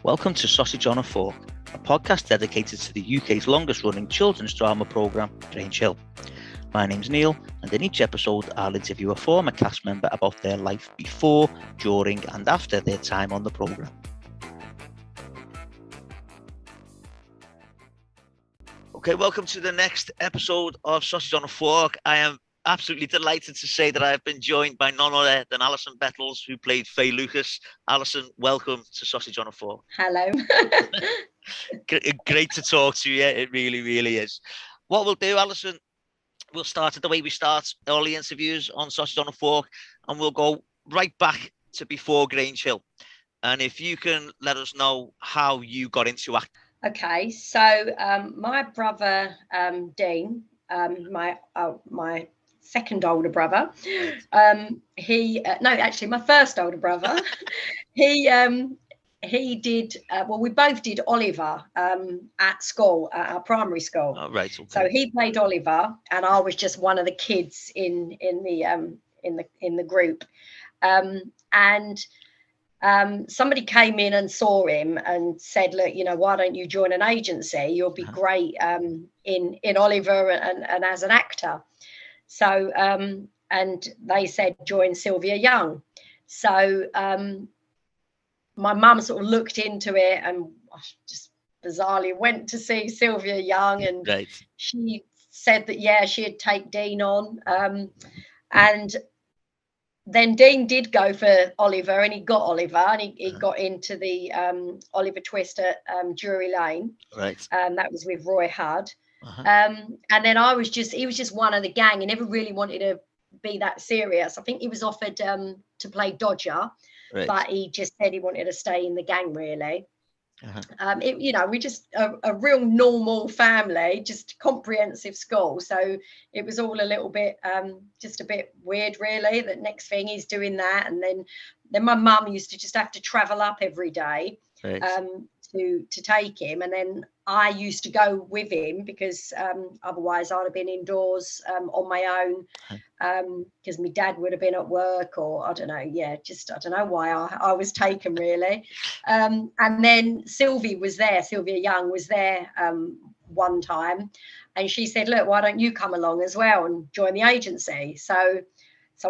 Welcome to Sausage on a Fork, a podcast dedicated to the UK's longest running children's drama programme, Grange Hill. My name's Neil, and in each episode I'll interview a former cast member about their life before, during and after their time on the programme. Okay, welcome to the next episode of Sausage on a Fork. I am absolutely delighted to say that I have been joined by none other than Alison Bettles, who played Fay Lucas. Alison, welcome to Sausage on a Fork. Hello. Great to talk to you. It really, really is. What we'll do, Alison, we'll start at the way we start all the interviews on Sausage on a Fork, and we'll go right back to before Grange Hill. And if you can let us know how you got into acting. Okay, so my brother Dean, my second older brother, my first older brother, he did we both did Oliver at school, at our primary school. Oh, right. Okay. So he played Oliver, and I was just one of the kids in the group, and somebody came in and saw him and said, look, why don't you join an agency? You'll be great in Oliver and as an actor. So and they said join Sylvia Young. So my mum sort of looked into it and just bizarrely went to see Sylvia Young, and she said that she'd take Dean on, and then Dean did go for Oliver, and he got Oliver, and he got into the Oliver Twist at Drury Lane. Right. That was with Roy Hudd. And then he was just one of the gang. He never really wanted to be that serious. I think he was offered to play Dodger, but he just said he wanted to stay in the gang, really. We just a real normal family, just comprehensive school. So it was all a little bit just a bit weird, really. That next thing he's doing that, and then my mum used to just have to travel up every day to take him, and then I used to go with him because otherwise I'd have been indoors on my own, because my dad would have been at work, or I don't know. I don't know why I was taken, really. And then Sylvia Young was there one time, and she said, look, why don't you come along as well and join the agency? So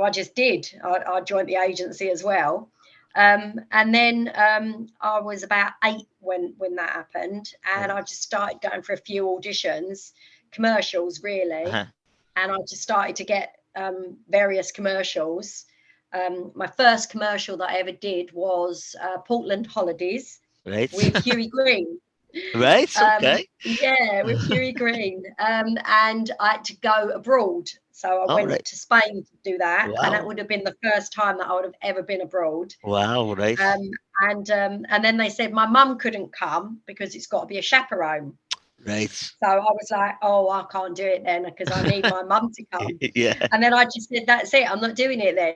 I just did. I joined the agency as well. And then I was about 8 when that happened, and I just started going for a few auditions, commercials, really. And I just started to get various commercials. My first commercial that I ever did was Portland Holidays with Huey Green. Right. Okay. With Huey Green. And I had to go abroad. So I went to Spain to do that. Wow. And that would have been the first time that I would have ever been abroad. Wow, right. And then they said my mum couldn't come because it's got to be a chaperone. Right. So I was like, oh, I can't do it then because I need my mum to come. Yeah. And then I just said, that's it. I'm not doing it then.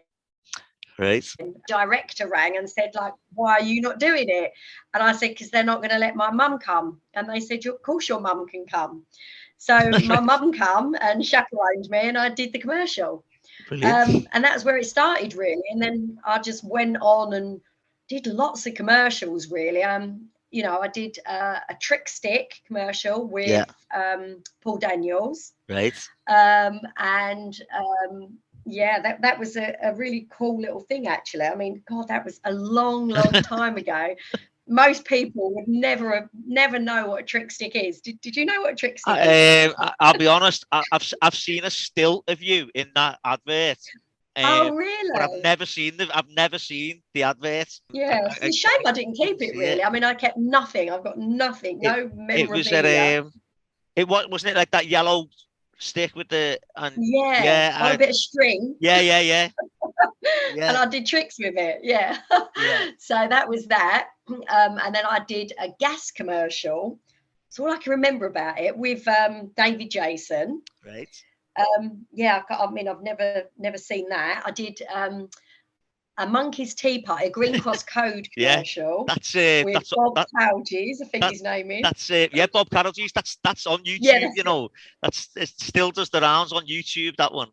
Right. And the director rang and said, like, why are you not doing it? And I said, because they're not going to let my mum come. And they said, of course your mum can come. So my mum come and chaperoned me, and I did the commercial. And that's where it started, really. And then I just went on and did lots of commercials, really. I did a trick stick commercial with Paul Daniels. Right. That was a really cool little thing, actually. I mean, God, that was a long, long time ago. Most people would never know what a trick stick is. Did you know what a trick stick is? I'll be honest. I've seen a still of you in that advert. Oh, really? But I've never seen the advert. Yeah, it's a shame I didn't keep it, really. I mean, I kept nothing. I've got nothing. No memorabilia. Wasn't it like that yellow stick with the on a bit of string. Yeah. And I did tricks with it. Yeah. So that was that. And then I did a gas commercial. That's all I can remember about it, with David Jason. Right. I mean, I've never seen that. I did a Monkey's Tea Party, a Green Cross Code commercial. That's it. With Bob Cowdees, I think his name is. That's it. Yeah, Bob Cowdees. That's on YouTube. It still does the rounds on YouTube, that one.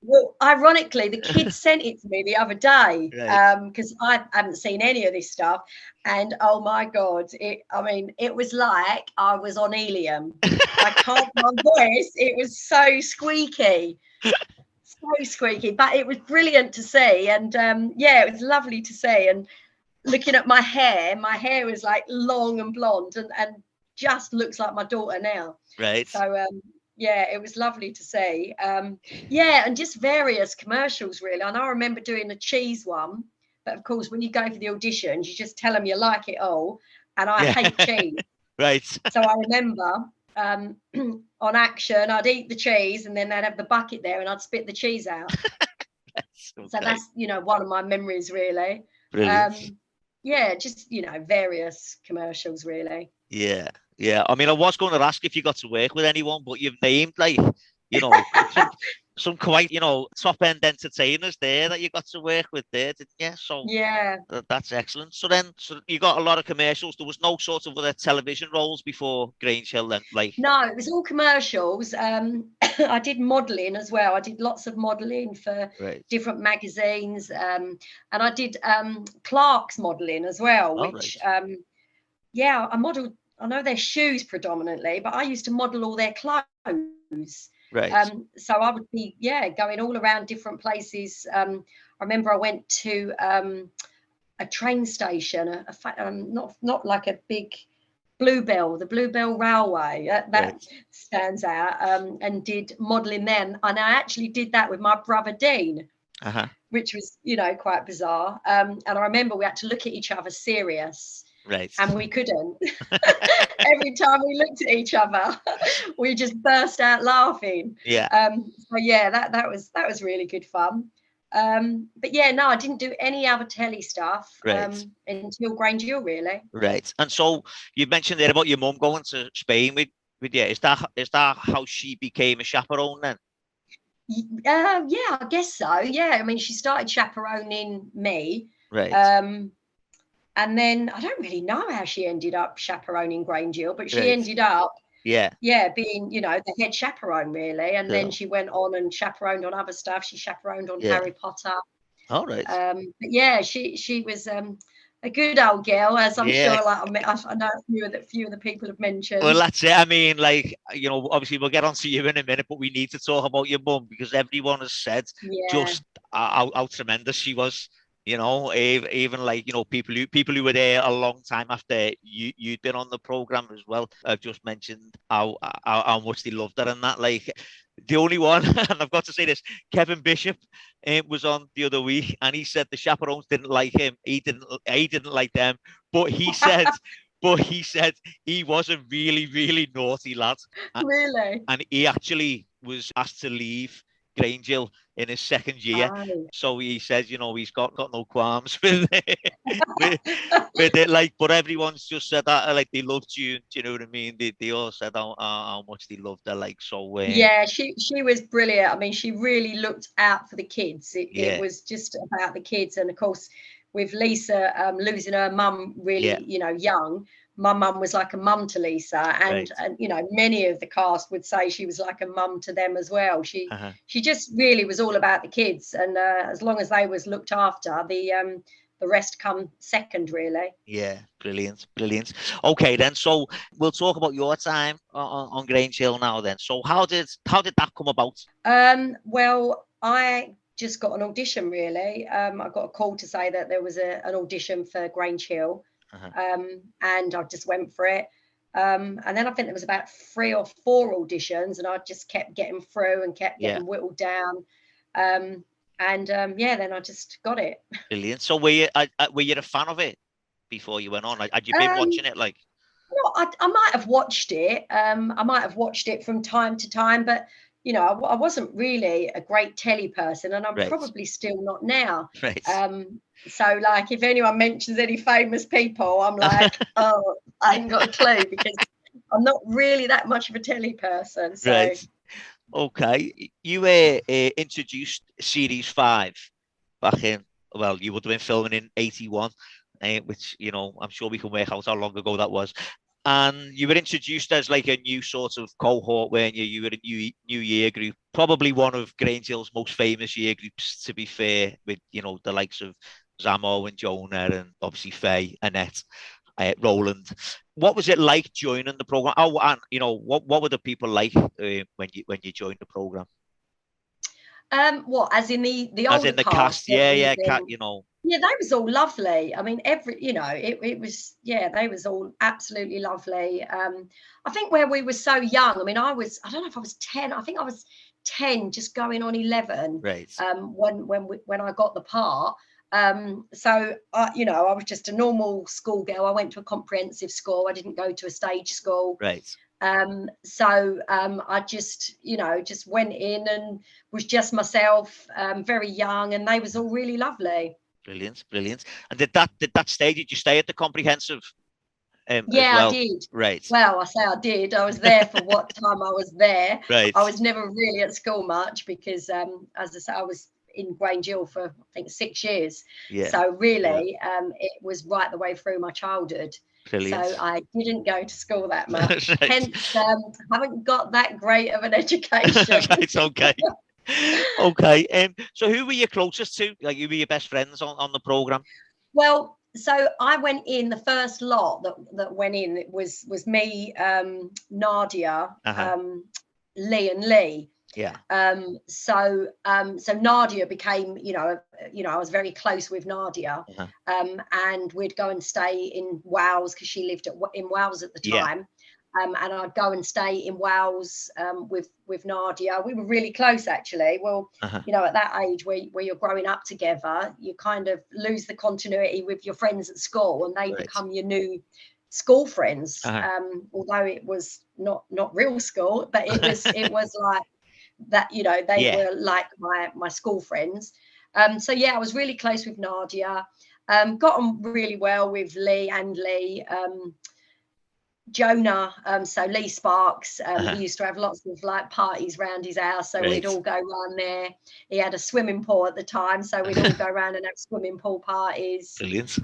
Well, ironically, the kids sent it to me the other day because I haven't seen any of this stuff. And oh my God, it was like I was on helium. I can't, my voice, it was so squeaky, but it was brilliant to see. And it was lovely to see. And looking at my hair was like long and blonde and just looks like my daughter now. Right. So, it was lovely to see. And just various commercials, really. And I remember doing a cheese one, but of course, when you go for the auditions, you just tell them you like it all. And I hate cheese. Right. So I remember on Action, I'd eat the cheese and then they'd have the bucket there and I'd spit the cheese out. Okay. So that's, one of my memories, really. Brilliant. Just, various commercials, really. Yeah. I mean, I was going to ask if you got to work with anyone, but you've named some quite, top end entertainers there that you got to work with there, didn't you? So yeah, that's excellent. So you got a lot of commercials. There was no sort of other television roles before Grange Hill then, like? No, it was all commercials. I did modelling as well. I did lots of modelling for different magazines, and I did Clark's modelling as well, which I modelled. I know their shoes predominantly, but I used to model all their clothes. Right. So I would be, going all around different places. I remember I went to a train station, not like a big Bluebell, the Bluebell Railway. That stands out, and did modelling then. And I actually did that with my brother Dean, which was, quite bizarre. And I remember we had to look at each other serious. Right. And we couldn't. Every time we looked at each other, we just burst out laughing. Yeah. That was really good fun. But I didn't do any other telly stuff until Grange Hill, really. Right. And so you mentioned there about your mum going to Spain with you. Is that how she became a chaperone then? I guess so. Yeah. I mean, she started chaperoning me. Right. And then I don't really know how she ended up chaperoning Grange Hill, but she ended up, being, the head chaperone, really. And then she went on and chaperoned on other stuff. She chaperoned on Harry Potter. All right. But she was a good old girl, as I'm sure. Like I know a few of the people have mentioned. Well, that's it. I mean, obviously we'll get on to you in a minute, but we need to talk about your mum because everyone has said just how tremendous she was. Even people who were there a long time after you'd been on the program as well have just mentioned how much they loved her and that. Like the only one, and I've got to say this, Kevin Bishop was on the other week, and he said the chaperones didn't like him. He didn't like them, but he said. But he said he was a really, really naughty lad. Really? And he actually was asked to leave Grange Hill in his second year. So he says, he's got no qualms with it. But everyone's just said that, they loved you. Do you know what I mean? They all said how much they loved her. She was brilliant. I mean, she really looked out for the kids. It was just about the kids. And of course, with Lisa losing her mum really, young, my mum was like a mum to Lisa, and many of the cast would say she was like a mum to them as well. She just really was all about the kids, and as long as they was looked after, the rest come second, really. Yeah, brilliant. Okay, then, so we'll talk about your time on Grange Hill now. Then, so how did that come about? Well, I just got an audition, really. I got a call to say that there was an audition for Grange Hill. And I just went for it. And then I think there was about 3 or 4 auditions, and I just kept getting through and kept getting whittled down. Then I just got it. Brilliant. So were you a fan of it before you went on? Had you been watching it? No, I might have watched it. I might have watched it from time to time, but I wasn't really a great telly person, and I'm probably still not now. Right. So, if anyone mentions any famous people, I'm like, oh, I ain't got a clue because I'm not really that much of a telly person. So. Right. Okay. You were introduced Series 5 back in, well, you would have been filming in 81, which, I'm sure we can work out how long ago that was. And you were introduced as like a new sort of cohort, when you were a new year group, probably one of Grange Hill's most famous year groups, to be fair, with the likes of Zamo and Jonah, and obviously Fay, Annette, Roland. What was it like joining the program? Oh, and what were the people like when you joined the program? What, as in the as older in the cast? Yeah, yeah, they was all lovely. I mean, it was, yeah, they was all absolutely lovely. I think where we were so young, I mean, I don't know if I was 10, I think I was 10, just going on 11, right. When I got the part. So I was just a normal schoolgirl. I went to a comprehensive school. I didn't go to a stage school. Right. So I just went in and was just myself, very young, and they was all really lovely. Brilliant. And did that stay? Did you stay at the comprehensive? Yeah, as well? I did. Right. Well, I say I did. I was there for what time I was there. Right. I was never really at school much because, as I say, I was in Grange Hill for, I think, 6 years. Yeah. So really, it was right the way through my childhood. Brilliant. So I didn't go to school that much. Right. Hence, haven't got that great of an education. Right. Okay. Okay. So who were you closest to? Like, who were your best friends on the program? Well, so I went in, the first lot that went in, it was me, Nadia, Lee and Lee. Yeah. So Nadia became, I was very close with Nadia, and we'd go and stay in Wales because she lived in Wales at the time. Yeah. And I'd go and stay in Wales with Nadia. We were really close, actually. Well, at that age where you're growing up together, you kind of lose the continuity with your friends at school, and they become your new school friends. Although it was not real school, but it was like that. They were like my school friends. So yeah, I was really close with Nadia. Got on really well with Lee and Lee. Jonah, so Lee Sparks, he used to have lots of like parties around his house, so we'd all go around there. He had a swimming pool at the time, so we'd all go around and have swimming pool parties. Brilliant.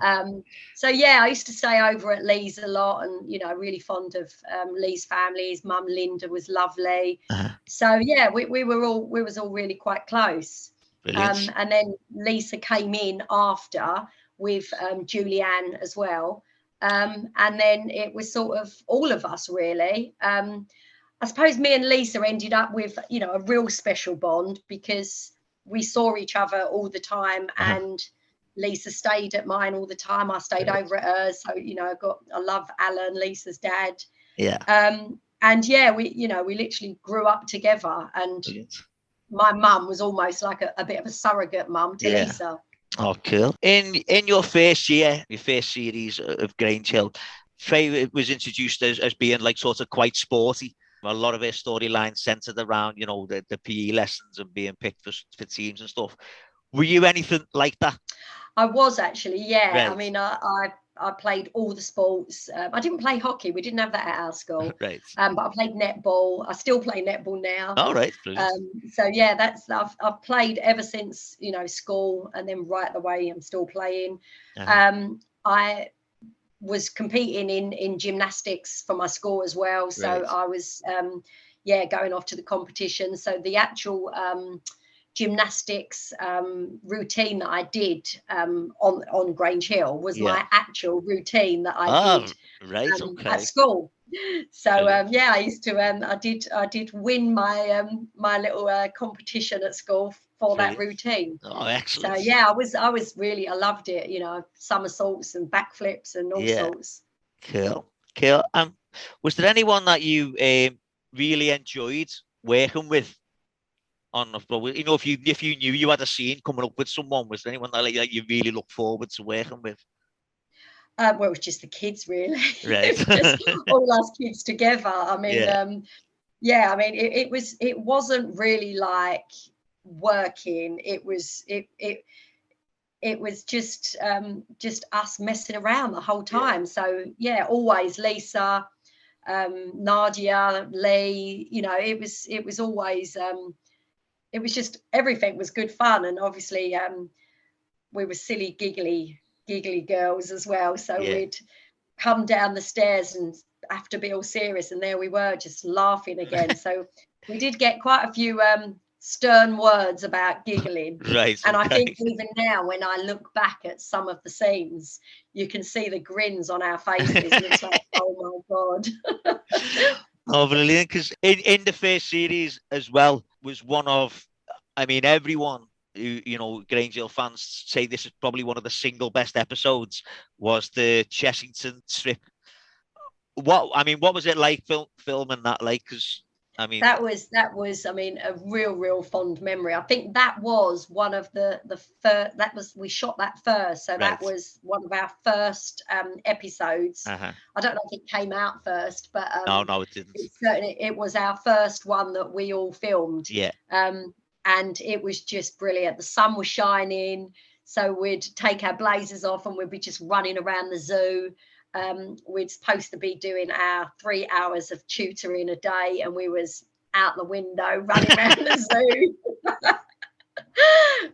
So yeah, I used to stay over at Lee's a lot, and really fond of Lee's family. His mum Linda was lovely. So yeah, we was all really quite close. And then Lisa came in after with Julianne as well. And then it was sort of all of us, really. I suppose me and Lisa ended up with, a real special bond because we saw each other all the time, and Lisa stayed at mine all the time. I stayed over at hers. So, I love Alan, Lisa's dad. Yeah. And yeah, we literally grew up together, and my mum was almost like a bit of a surrogate mum to Lisa. Oh, cool. In your first year, your first series of Grange Hill, Fay was introduced as being like sort of quite sporty. A lot of her storylines centered around, the PE lessons and being picked for teams and stuff. Were you anything like that? I was actually, yeah. Right. I mean, I played all the sports. I didn't play hockey. We didn't have that at our school. Right. But I played netball. I still play netball now. All right. So yeah, I've played ever since school, and then right the way I'm still playing. I was competing in gymnastics for my school as well. So I was going off to the competition. So the actual gymnastics routine that I did on Grange Hill was my actual routine that I did at school. So I used to I did win my little competition at school for that routine. Oh, excellent. So yeah, I loved it, somersaults and backflips and all sorts. Cool. Was there anyone that you really enjoyed working with on the floor? If you knew you had a scene coming up with someone, was there anyone that you really look forward to working with? Well, it was just the kids, really. Right. It was just all us kids together. I mean, I mean, it wasn't really like working. It was just us messing around the whole time. So yeah, always Lisa, Nadia, Lee. It was always. It was just, everything was good fun, and obviously we were silly, giggly girls as well. So we'd come down the stairs and have to be all serious, and there we were just laughing again. So we did get quite a few stern words about giggling. Right. And I think even now, when I look back at some of the scenes, you can see the grins on our faces, and it's like, oh my God. Oh, brilliant. Because in the first series as well was one of, I mean, everyone who, you know, Grange Hill fans say this is probably one of the single best episodes, was the Chessington trip. What was it like filming that? Like, because I mean, that was I mean, a real fond memory. I think that was one of the first, we shot that first, so that was one of our first episodes. I don't know if it came out first, but no, it didn't. It was our first one that we all filmed. And it was just brilliant. The sun was shining, so we'd take our blazers off and we'd be just running around the zoo. We're supposed to be doing our 3 hours of tutoring a day, and we was out the window running around the zoo.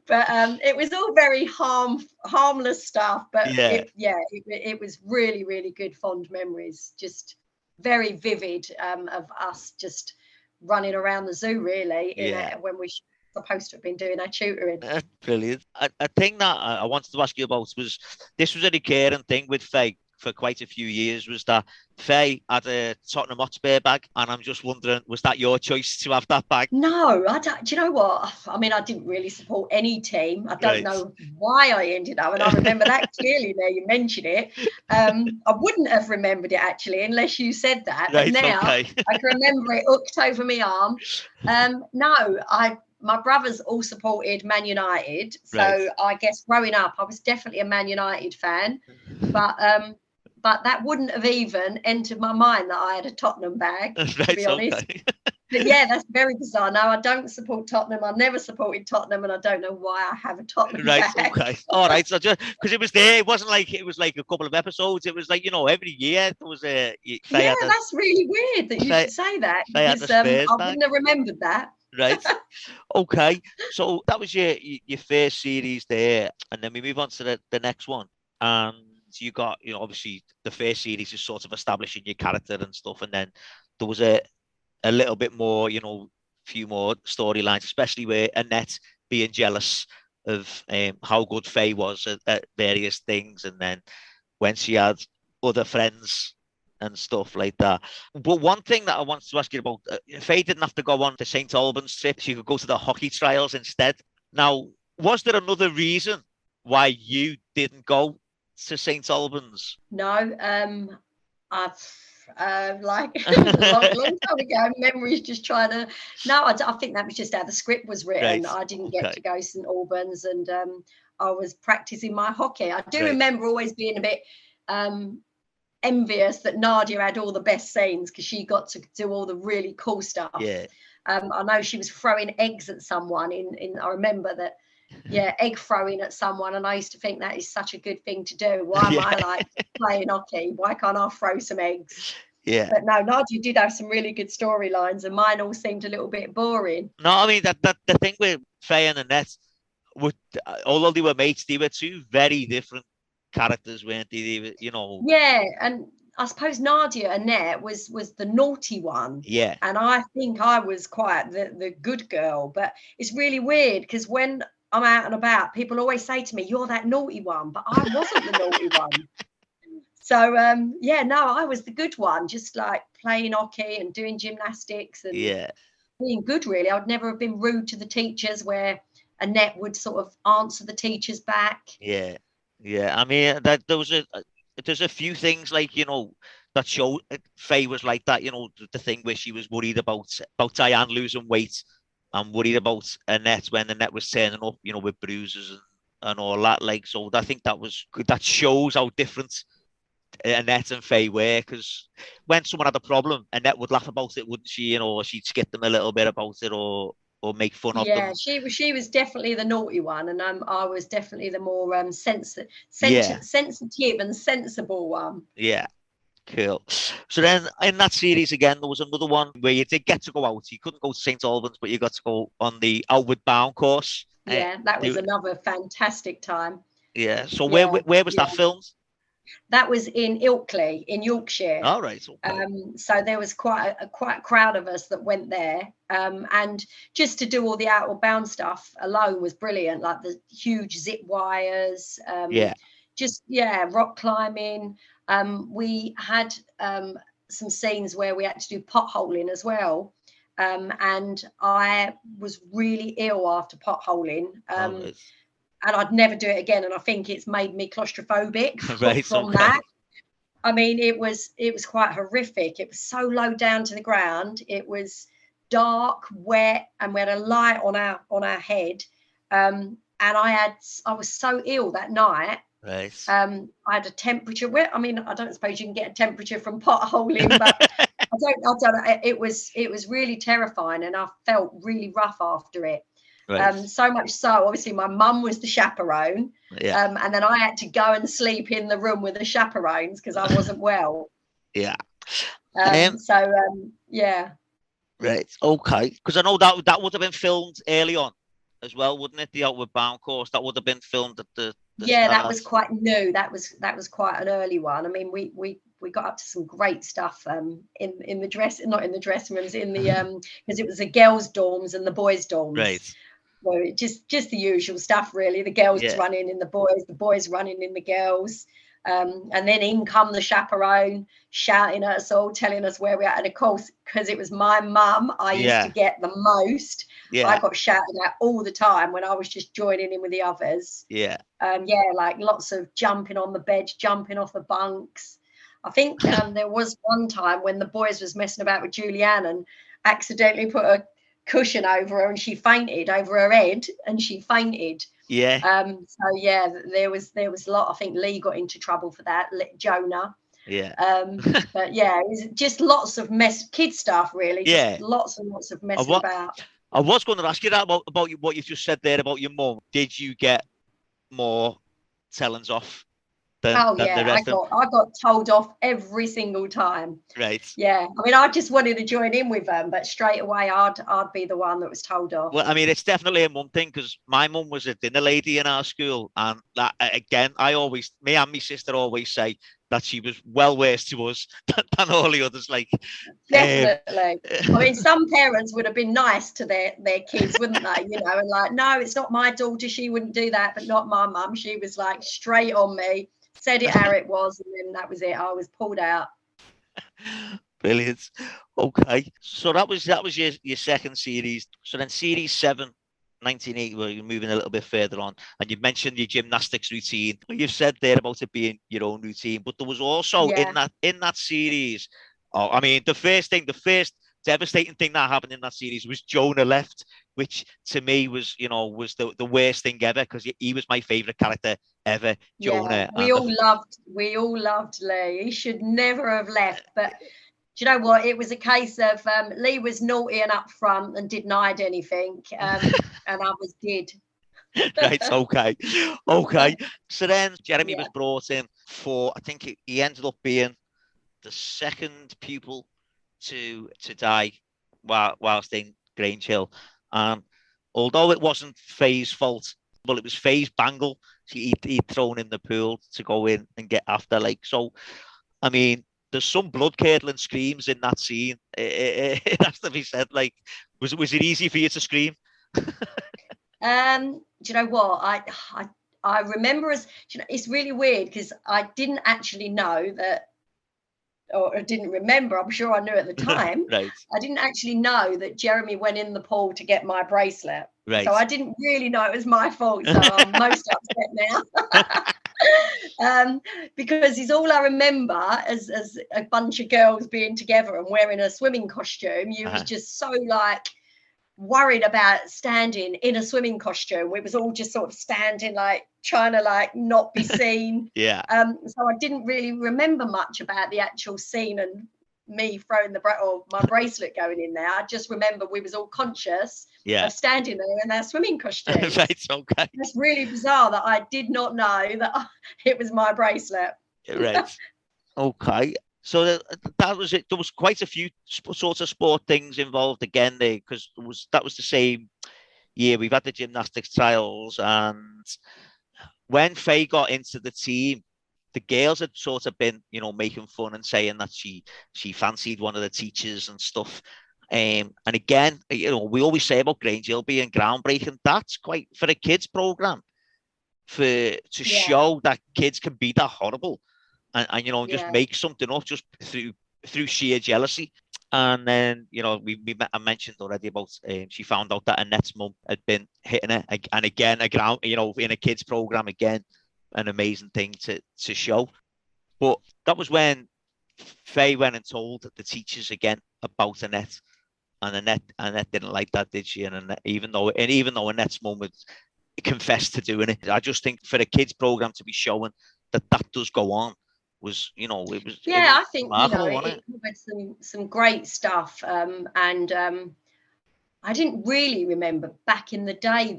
But it was all very harmless stuff. But it was really good, fond memories. Just very vivid of us just running around the zoo, really, when we supposed to have been doing our tutoring. Brilliant. A thing that I wanted to ask you about was, this was a recurring thing with Fay for quite a few years, was that Fay had a Tottenham Hotspur bag, and I'm just wondering, was that your choice to have that bag? No, I don't. Do you know what? I mean, I didn't really support any team. I don't know why I ended up, and I remember that clearly. There, you mentioned it. I wouldn't have remembered it actually unless you said that. But now I can remember it hooked over my arm. No, my brothers all supported Man United, so I guess growing up, I was definitely a Man United fan. But that wouldn't have even entered my mind that I had a Tottenham bag, to be honest. But yeah, that's very bizarre. No, I don't support Tottenham. I never supported Tottenham, and I don't know why I have a Tottenham bag. Okay. All right. So just because it was there, it wasn't like it was like a couple of episodes. It was like, you know, every year there was a. That's really weird that you should say that, because I wouldn't have remembered that. Right. Okay. So that was your first series there, and then we move on to the next one, and you got, you know, obviously the first series is sort of establishing your character and stuff, and then there was a little bit more, you know, few more storylines, especially with Annette being jealous of how good Fay was at various things, and then when she had other friends and stuff like that. But one thing that I wanted to ask you about, Fay didn't have to go on the St. Albans trip. She could go to the hockey trials instead. Now, was there another reason why you didn't go to St. Albans? No, I've like long time ago, memories just trying to. No, I think that was just how the script was written. I didn't get to go to St. Albans, and I was practicing my hockey. I do remember always being a bit envious that Nadia had all the best scenes, because she got to do all the really cool stuff. I know she was throwing eggs at someone in I remember that. Egg throwing at someone, and I used to think that is such a good thing to do. Why am I like playing hockey? Why can't I throw some eggs? But no, Nadia did have some really good storylines, and mine all seemed a little bit boring. No, I mean that the thing with Fay and Annette, although they were mates, they were two very different characters, weren't they? They were, you know. Yeah, and I suppose Nadia, Annette, was the naughty one. And I think I was quite the good girl. But it's really weird, because when I'm out and about, people always say to me, "You're that naughty one," but I wasn't the naughty one. So I was the good one, just like playing hockey and doing gymnastics and being good. Really, I would never have been rude to the teachers, where Annette would sort of answer the teachers back. I mean, that there's a few things, like, you know, that show Fay was like that. You know, the thing where she was worried about Diane losing weight, and worried about Annette when Annette was turning up, you know, with bruises and all that. Like, so I think that shows how different Annette and Fay were, because when someone had a problem, Annette would laugh about it, wouldn't she? You know, or she'd skip them a little bit about it, or make fun of them. She was definitely the naughty one, and I was definitely the more sensitive and sensible one. Cool. So then in that series again, there was another one where you did get to go out. You couldn't go to St. Albans, but you got to go on the Outward Bound course. That was another fantastic time. So where was that filmed? That was in Ilkley, in Yorkshire. All right. Okay. So there was quite a crowd of us that went there. And just to do all the outward bound stuff alone was brilliant, like the huge zip wires, rock climbing. We had some scenes where we had to do potholing as well. And I was really ill after potholing. And I'd never do it again. And I think it's made me claustrophobic from that. I mean, it was quite horrific. It was so low down to the ground. It was dark, wet, and we had a light on our head. And I was so ill that night. Right. I had a temperature. I mean, I don't suppose you can get a temperature from potholing, but I don't know. It was really terrifying, and I felt really rough after it. Right. So much so, obviously, my mum was the chaperone, and then I had to go and sleep in the room with the chaperones because I wasn't well. Yeah. Yeah. Right. Okay. Because I know that would have been filmed early on as well, wouldn't it? The Outward Bound course that would have been filmed at the start. That was quite new. That was quite an early one. I mean, we got up to some great stuff in the dressing rooms, in the because it was the girls' dorms and the boys' dorms. Right. Well, just the usual stuff, really. The girls running in the boys running in the girls. And then in come the chaperone shouting at us all, telling us where we are. And of course, because it was my mum, I used to get the most. Yeah. I got shouted at all the time when I was just joining in with the others. Yeah. Like lots of jumping on the bed, jumping off the bunks. I think there was one time when the boys was messing about with Julianne and accidentally put a cushion over her and she fainted over her head and she fainted. Yeah. There was a lot. I think Lee got into trouble for that, Jonah. Yeah. But yeah, it was just lots of kid stuff, really. Just lots and lots of messing about. I was going to ask you that about what you just said there about your mum. Did you get more tellings off? I got told off every single time. Right. Yeah. I mean, I just wanted to join in with them, but straight away I'd be the one that was told off. Well, I mean, it's definitely a mum thing because my mum was a dinner lady in our school, and that again, me and my sister always say that she was well worse to us than all the others. Like, definitely. I mean, some parents would have been nice to their kids, wouldn't they? You know, and like, no, it's not my daughter. She wouldn't do that, but not my mum. She was like straight on me. Said it how it was, and then that was it. I was pulled out. Brilliant. Okay, so that was your second series. So then series 7, 1980, well, you're moving a little bit further on, and you mentioned your gymnastics routine. You've said there about it being your own routine, but there was also in that series. Oh, I mean, the first devastating thing that happened in that series was Jonah left, which to me was the worst thing ever because he was my favorite character ever. Jonah. We all loved Lee. He should never have left, but do you know what? It was a case of Lee was naughty and up front and denied anything, and others did. Right. Okay. So then Jeremy was brought in for, I think he ended up being the second pupil to die whilst in Grange Hill. Although it wasn't Fay's fault, well, it was Fay's bangle. He'd thrown in the pool to go in and get after. Like, so, I mean, there's some blood-curdling screams in that scene. It has to be said. Like, was it easy for you to scream? Do you know what? I remember it's really weird because I didn't actually know that, or I didn't remember. I'm sure I knew at the time. Right. I didn't actually know that Jeremy went in the pool to get my bracelet. Right. So I didn't really know it was my fault. So I'm most upset now. Because it's all I remember as a bunch of girls being together and wearing a swimming costume. You was just so like worried about standing in a swimming costume. We was all just sort of standing like trying to like not be seen. Yeah. So I didn't really remember much about the actual scene and me throwing my bracelet going in there. I just remember we was all conscious of standing there in our swimming costumes. Right. Okay. It's really bizarre that I did not know that it was my bracelet. Right. Okay. So that was it. There was quite a few sorts of sport things involved again there because that was the same year. We've had the gymnastics trials, and when Fay got into the team, the girls had sort of been, you know, making fun and saying that she fancied one of the teachers and stuff. And again, you know, we always say about Grange Hill being groundbreaking. That's quite for a kids program, to show that kids can be that horrible, and you know, just make something up just through sheer jealousy. And then, you know, I mentioned already about she found out that Annette's mum had been hitting her, and again, you know, in a kids program, again, an amazing thing to show. But that was when Fay went and told the teachers again about Annette, and Annette didn't like that, did she? And Annette, even though Annette's mum had confessed to doing it, I just think for a kids program to be showing that does go on was, you know, it was. Yeah, it was I think, you know, it covered some great stuff, and I didn't really remember back in the day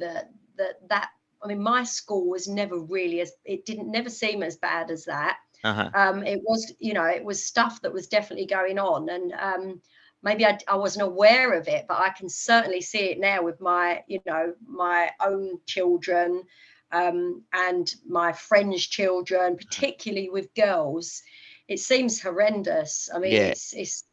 that I mean, my school was never really never seem as bad as that. It was, you know, it was stuff that was definitely going on, and maybe I wasn't aware of it, but I can certainly see it now with my, you know, my own children, and my friends' children, particularly with girls. It seems horrendous. I mean, it's.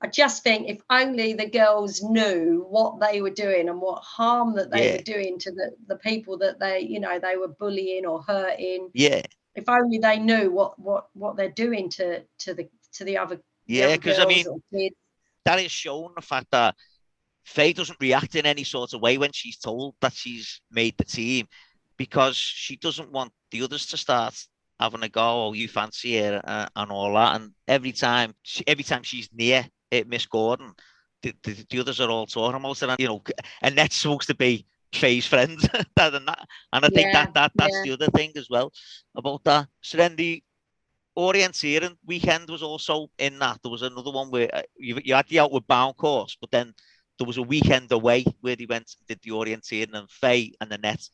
I just think if only the girls knew what they were doing and what harm that they were doing to the people that they, you know, they were bullying or hurting. Yeah. If only they knew what they're doing to the other. Yeah, because I mean, that is showing the fact that Fay doesn't react in any sort of way when she's told that she's made the team, because she doesn't want the others to start having a go, oh, you fancy her, and all that. And every time she's near Miss Gordon, the others are all talking about it, and, you know, and that's supposed to be Fay's friend. And I think that's the other thing as well about that. So then the orienteering weekend was also in that. There was another one where you had the Outward Bound course, but then there was a weekend away where they went and did the orienteering, and Fay and Annette,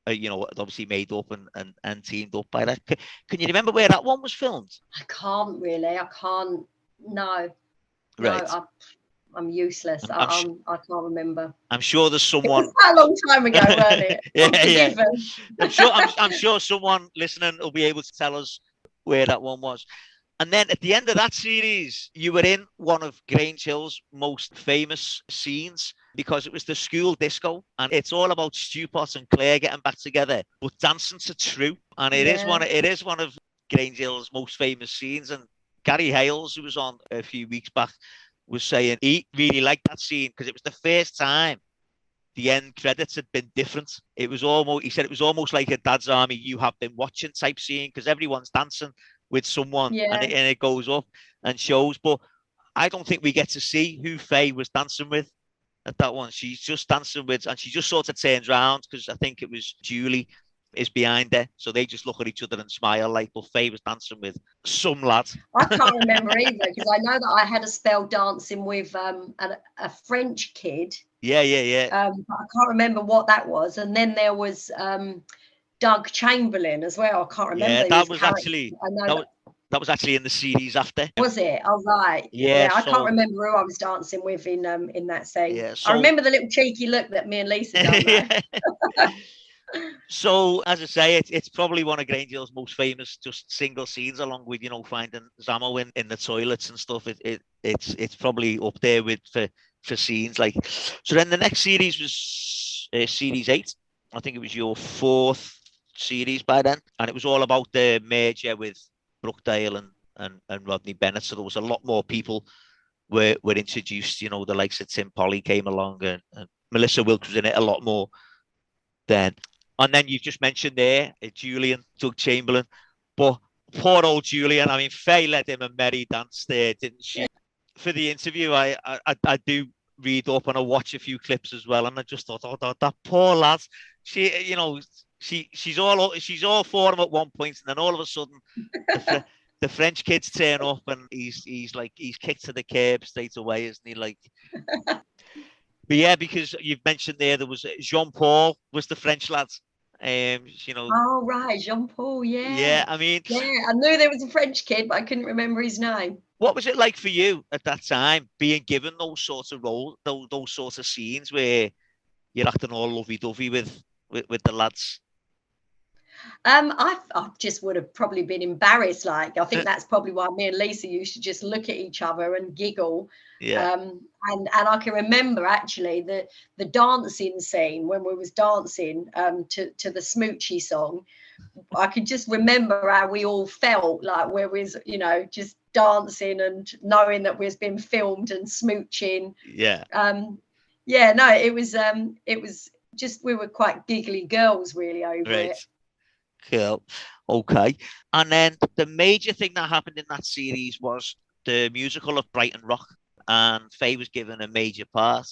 you know, obviously made up and teamed up by that. Can you remember where that one was filmed? I can't really. I can't. No. Right. No, I'm useless. I can't remember. I'm sure there's someone. It was quite a long time ago, wasn't it? Yeah. I'm sure someone listening will be able to tell us where that one was. And then at the end of that series, you were in one of Grange Hill's most famous scenes, because it was the school disco, and it's all about Stu Potts and Claire getting back together, but dancing to True. And it is one of Grange Hill's most famous scenes. And Gary Hales, who was on a few weeks back, was saying he really liked that scene because it was the first time the end credits had been different. He said it was almost like a Dad's Army You Have Been Watching type scene, because everyone's dancing with someone, and it goes up and shows. But I don't think we get to see who Fay was dancing with at that one. She's just dancing with, and she just sort of turns around, because I think it was Julie is behind her, so they just look at each other and smile, like, but Fay was dancing with some lad. I can't remember either, because I know that I had a spell dancing with a French kid. Yeah. But I can't remember what that was. And then there was Doug Chamberlain as well. I can't remember. Yeah, that was actually that was actually in the series after. Was it? Oh, right. Yeah, I can't remember who I was dancing with in that scene. Yeah, I remember the little cheeky look that me and Lisa done. So, as I say, it's probably one of Grange Hill's most famous just single scenes, along with, you know, finding Zamo in the toilets and stuff. It's probably up there with for scenes like. So then the next series was series 8. I think it was your 4th series by then, and it was all about the merger with Brookdale and Rodney Bennett. So there was a lot more people were introduced. You know, the likes of Tim Polly came along, and Melissa Wilkes was in it a lot more then. And then you've just mentioned there, Julian, Doug Chamberlain. But poor old Julian, I mean, Fay led him a merry dance there, didn't she? For the interview, I do read up and I watch a few clips as well. And I just thought, oh, that poor lad. She, you know, she's all for him at one point, and then all of a sudden, the French kids turn up, and he's kicked to the curb straight away, isn't he? Like. But yeah, because you've mentioned there was Jean-Paul was the French lad. You know. Oh, right, Jean-Paul, yeah. Yeah, I mean. Yeah, I knew there was a French kid, but I couldn't remember his name. What was it like for you at that time, being given those sorts of roles, those sorts of scenes where you're acting all lovey-dovey with the lads? I just would have probably been embarrassed. Like, I think that's probably why me and Lisa used to just look at each other and giggle. Yeah. And I can remember actually the dancing scene when we was dancing to the Smoochy song. I could just remember how we all felt, like where we was, just dancing and knowing that we was being filmed and smooching. Yeah. Yeah, no, it was just, we were quite giggly girls really over it. Cool. Okay. And then the major thing that happened in that series was the musical of Brighton Rock, and Fay was given a major part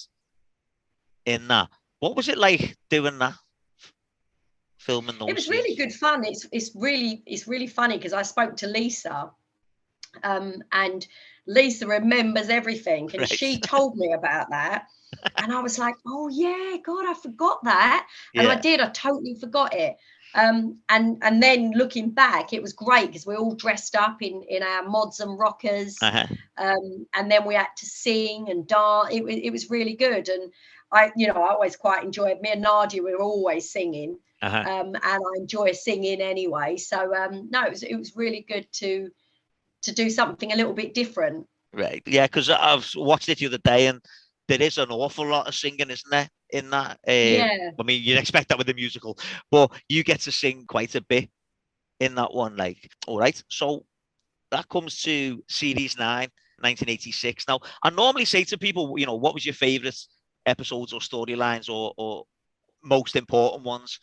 in that. What was it like doing that? Filming those It was scenes? really good fun. It's really funny because I spoke to Lisa, and Lisa remembers everything, and she told me about that, and I was like, oh yeah, God, I forgot that, and I totally forgot it. And then looking back, it was great because we're all dressed up in our mods and rockers, and then we had to sing and dance. It was really good, and I always quite enjoyed. Me and Nadia, we were always singing, and I enjoy singing anyway. So no, it was really good to do something a little bit different. Right, yeah, because I've watched it the other day, and there is an awful lot of singing, isn't there, in that? Yeah. I mean, you'd expect that with the musical, but you get to sing quite a bit in that one. Like, all right, so that comes to Series 9, 1986. Now, I normally say to people, what was your favourite episodes or storylines or most important ones?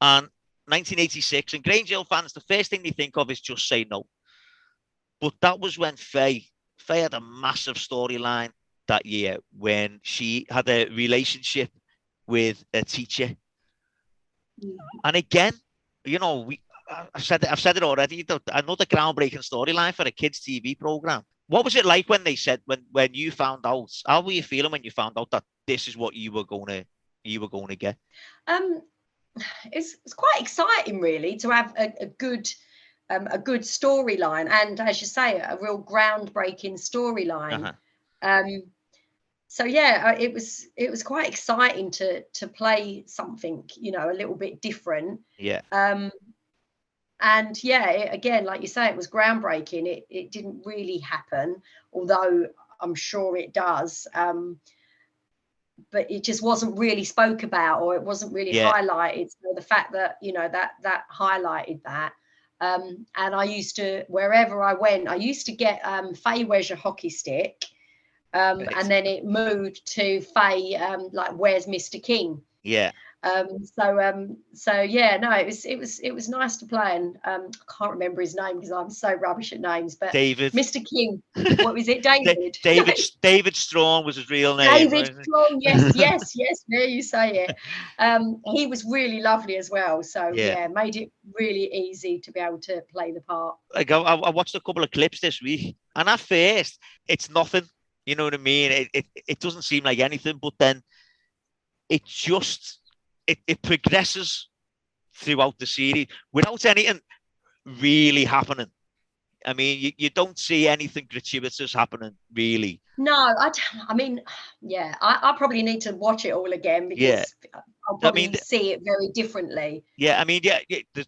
And 1986, and Grange Hill fans, the first thing they think of is Just Say No. But that was when Fay had a massive storyline that year when she had a relationship with a teacher. And again, I've said it already, another groundbreaking storyline for a kids' TV program. What was it like when they said, when you found out? How were you feeling when you found out that this is what you were going to get? It's quite exciting, really, to have a good storyline, and as you say, a real groundbreaking storyline. So yeah, it was quite exciting to play something a little bit different. Yeah. And yeah, again, like you say, it was groundbreaking. It didn't really happen, although I'm sure it does. But it just wasn't really spoke about, or it wasn't really highlighted. So the fact that that highlighted that. And I used to, wherever I went, I used to get Fay, where's your hockey stick? And then it moved to Fay, like, where's Mr. King? Yeah. So yeah, no, it was nice to play, and I can't remember his name because I'm so rubbish at names. But David, Mr. King, what was it? David. David Strong was his real name. David Strong, yes. There you say it. He was really lovely as well. So yeah, made it really easy to be able to play the part. Like, I watched a couple of clips this week, and at first it's nothing. You know what I mean? It doesn't seem like anything, but then it just it progresses throughout the series without anything really happening. I mean, you don't see anything gratuitous happening, really. No, I mean, yeah, I probably need to watch it all again because I'll probably see it very differently. Yeah, I mean,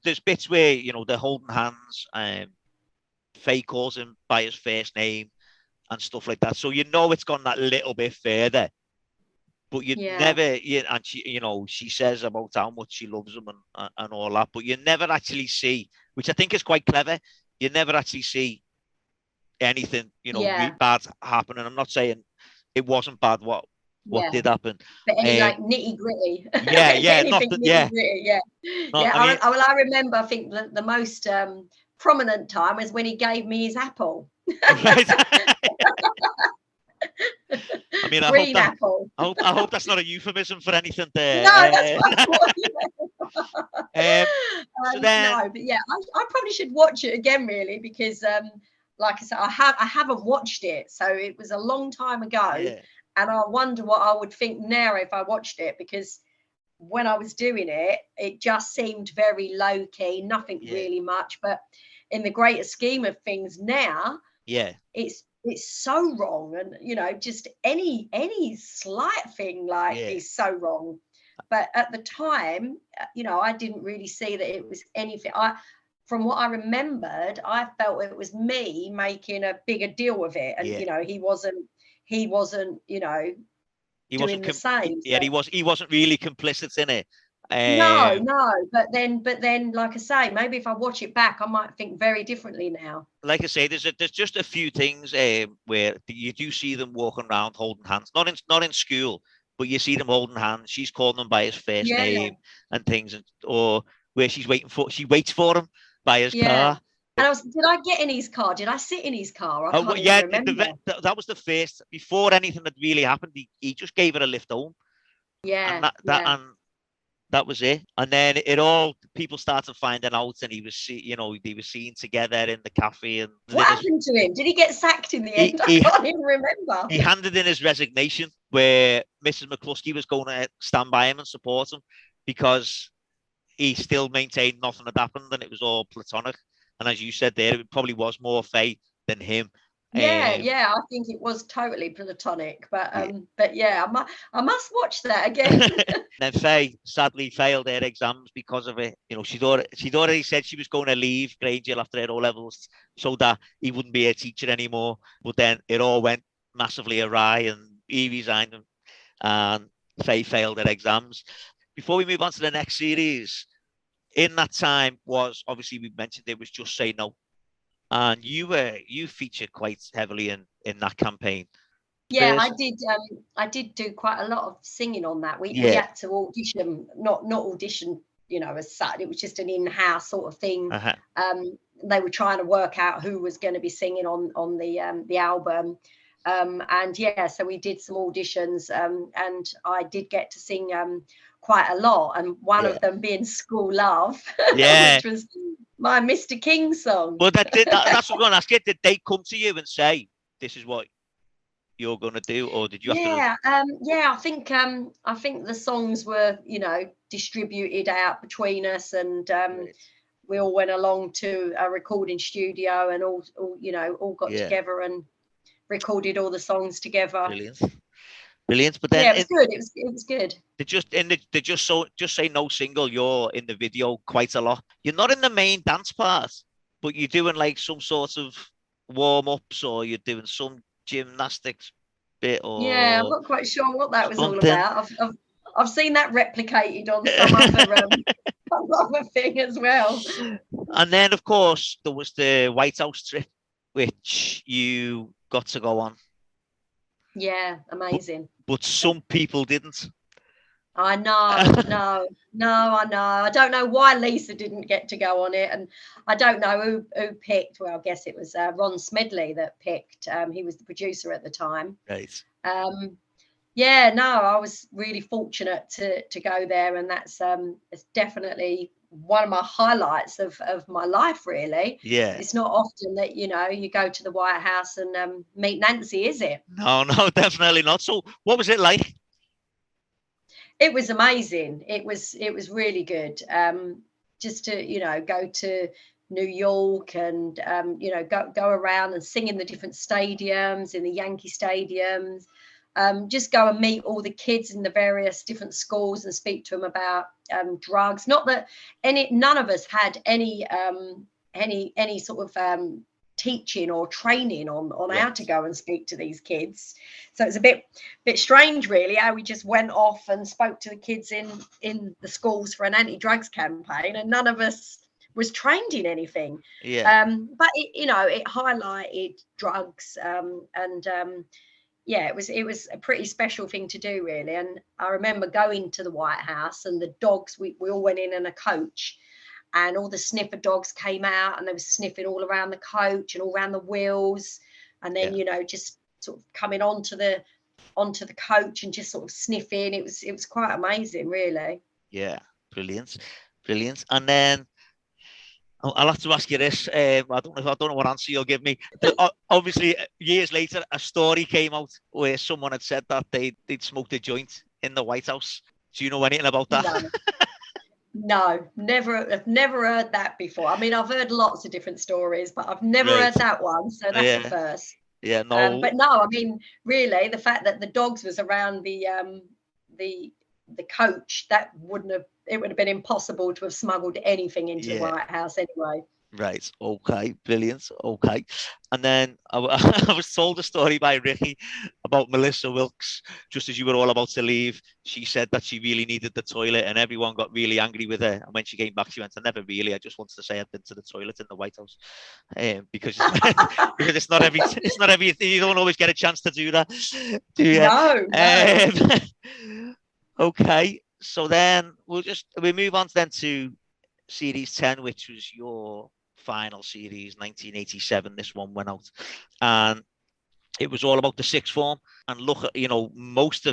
there's bits where, they're holding hands, Fay calls him by his first name and stuff like that. So it's gone that little bit further. But you never, and she says about how much she loves him and all that, but you never actually see, which I think is quite clever, you never actually see anything, bad happening. I'm not saying it wasn't bad what did happen. But any like nitty gritty. Anything nitty gritty, I remember, I think the most prominent time was when he gave me his apple. Right. I mean, I hope that's not a euphemism for anything there. No, that's so then, no, but yeah, I probably should watch it again, really, because like I said, I haven't watched it, so it was a long time ago, and I wonder what I would think now if I watched it, because when I was doing it, it just seemed very low key, nothing really much, but in the greater scheme of things now, it's so wrong, and just any slight thing is so wrong. but at the time, I didn't really see that it was anything. From what I remembered, I felt it was me making a bigger deal of it, and he wasn't doing the same. Yeah, he wasn't really complicit in it. No, but then, like I say, maybe if I watch it back, I might think very differently now. Like I say, there's just a few things where you do see them walking around holding hands, not in school, but you see them holding hands. She's calling them by his first name and things, or where she waits for him by his car. And did I get in his car? Did I sit in his car? I can't even remember. That was the first, before anything had really happened. He just gave her a lift home. Yeah, and that was it. And then people started finding out, and they were seen together in the cafe. And what happened to him? Did he get sacked in the end? I can't even remember. He handed in his resignation, where Mrs. McCluskey was going to stand by him and support him, because he still maintained nothing had happened and it was all platonic. And as you said there, it probably was more Fay than him. Yeah, I think it was totally platonic, but yeah, I must watch that again. Then Fay sadly failed her exams because of it. She'd already said she was going to leave Grange Hill after her O-levels so that he wouldn't be a teacher anymore. But then it all went massively awry, and he resigned, and Fay failed her exams. Before we move on to the next series, in that time was, obviously we mentioned, it was Just Say No. And you featured quite heavily in that campaign. Yeah, I did do quite a lot of singing on that. We had to audition, not audition, as such. It was just an in-house sort of thing. They were trying to work out who was going to be singing on the album. So we did some auditions, and I did get to sing quite a lot, and one of them being School Love, which was my Mr. King song. Well, that's what I'm going to ask you. Did they come to you and say, this is what you're going to do, or did you have to? I think the songs were, distributed out between us, and we all went along to a recording studio, and all got together and recorded all the songs together. Brilliant. But then it was good. It was good. Just Say No single, you're in the video quite a lot. You're not in the main dance part, but you're doing like some sort of warm-ups, or you're doing some gymnastics bit, or I'm not quite sure what that was all about. I've seen that replicated on some other thing as well. And then, of course, there was the White House trip, which you got to go on. Yeah, amazing. But some people didn't. I know, no, I know. I don't know why Lisa didn't get to go on it, and I don't know who picked. Well, I guess it was Ron Smedley that picked. He was the producer at the time. Right. I was really fortunate to go there, and that's it's definitely one of my highlights of my life, really. Yeah. It's not often that you go to the White House and meet Nancy, is it? No, definitely not. So what was it like? It was amazing. It was really good. Just to go to New York and go around and sing in the different stadiums, in the Yankee stadiums. Just go and meet all the kids in the various different schools and speak to them about drugs. Not that none of us had any sort of teaching or training on how to go and speak to these kids. So it's a bit strange, really, how we just went off and spoke to the kids in the schools for an anti-drugs campaign, and none of us was trained in anything. But it highlighted drugs, it was a pretty special thing to do, really. And I remember going to the White House, and the dogs, we all went in a coach, and all the sniffer dogs came out, and they were sniffing all around the coach and all around the wheels, and then just sort of coming onto the coach and just sort of sniffing. It was quite amazing, really. Yeah, brilliant. And then I'll have to ask you this. I don't know what answer you'll give me. Obviously, years later, a story came out where someone had said that they'd smoked a joint in the White House. Do you know anything about that? No, never. I've never heard that before. I mean, I've heard lots of different stories, but I've never heard that one. So that's the first. Yeah, no. But no, I mean, really, the fact that the dogs was around the the coach, it would have been impossible to have smuggled anything into the White House anyway. Right. Okay. Brilliant. Okay. And then I was told a story by Ricky about Melissa Wilkes. Just as you were all about to leave, she said that she really needed the toilet, and everyone got really angry with her. And when she came back, she went, "I never really. I just wanted to say I'd been to the toilet in the White House," because it's not every you don't always get a chance to do that, do you? No. Okay. So then we move on to Series 10, which was your final series, 1987. This one went out, and it was all about the sixth form. And look, most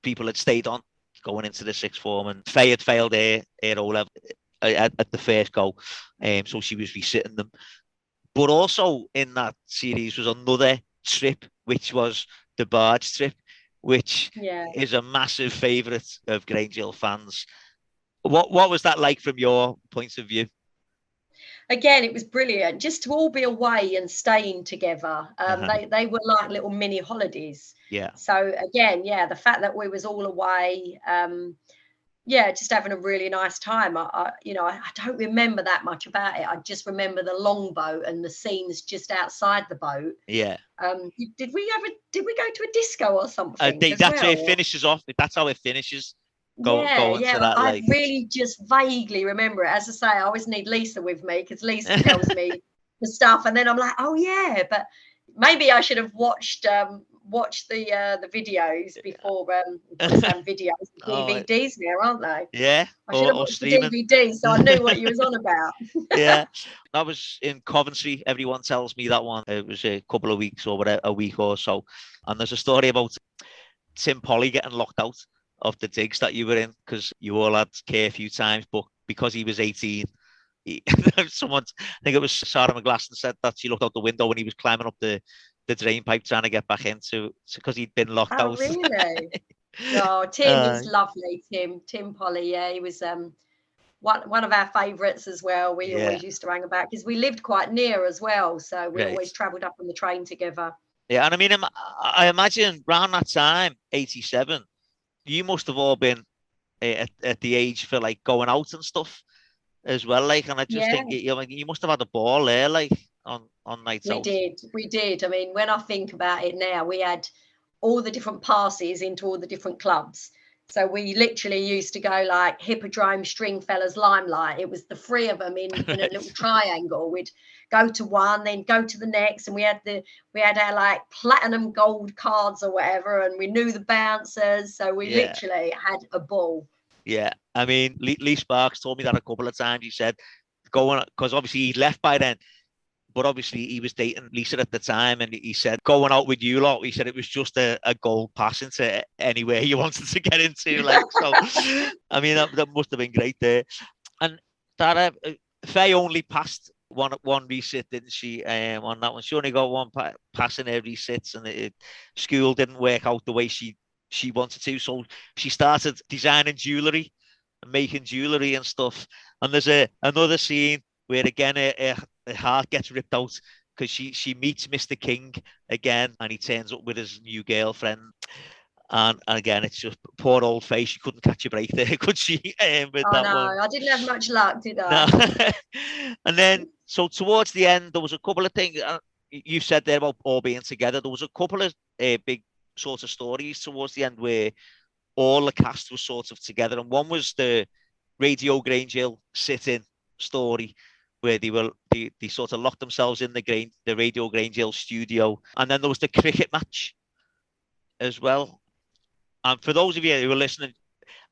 people had stayed on going into the sixth form, and Fay had failed her O-level at the first go, so she was resitting them. But also in that series was another trip, which was the barge trip, which is a massive favourite of Grange Hill fans. What was that like from your point of view? Again, it was brilliant just to all be away and staying together. They were like little mini holidays. Yeah. So again, the fact that we was all away, just having a really nice time. I don't remember that much about it. I just remember the longboat and the scenes just outside the boat. Yeah. Did we go to a disco or something? That's how it finishes off. That's how it finishes. I really just vaguely remember it. As I say, I always need Lisa with me because Lisa tells me the stuff, and then I'm like, oh yeah, but maybe I should have watched the videos before. Videos, DVDs now, aren't they? Yeah, I should have watched the DVD so I knew what you was on about. Yeah, that was in Coventry. Everyone tells me that one. It was a couple of weeks or whatever, a week or so, and there's a story about Tim Polly getting locked out of the digs that you were in because you all had curfew times, but because he was 18, someone, I think it was Sarah McGlasson, said that she looked out the window when he was climbing up the drain pipe trying to get back into because he'd been locked out. Oh, really? Oh, Tim is lovely. Tim Polly, he was one of our favourites as well. We always used to hang about because we lived quite near as well, so we always travelled up on the train together. Yeah, and I mean, I imagine around that time, 87, you must have all been at the age for like going out and stuff as well. Like, and I just think you must have had a ball there, like on nights out. We did. I mean, when I think about it now, we had all the different passes into all the different clubs. So we literally used to go like Hippodrome, Stringfellas, Limelight. It was the three of them in a little triangle. We'd go to one, then go to the next, and we had our like platinum gold cards or whatever, and we knew the bouncers. So we literally had a ball. Yeah, I mean, Lee Sparks told me that a couple of times. He said going because obviously he'd left by then. But obviously he was dating Lisa at the time, and he said going out with you lot, he said it was just a gold pass into anywhere you wanted to get into. Like, so, I mean, that must have been great there. And that Fay only passed one resit, didn't she? On that one, she only got one pass in her resits, and school didn't work out the way she wanted to. So she started designing jewellery and making jewellery and stuff. And there's another scene where again her heart gets ripped out because she meets Mr. King again, and he turns up with his new girlfriend. And again, it's just poor old Fay. She couldn't catch a break there, could she? With that one. I didn't have much luck, did I? No. And then, so towards the end, there was a couple of things you said there about all being together. There was a couple of big sort of stories towards the end where all the cast was sort of together, and one was the Radio Grange Hill sit-in story, where they sort of locked themselves in the Radio Grange Hill studio. And then there was the cricket match as well. And for those of you who are listening,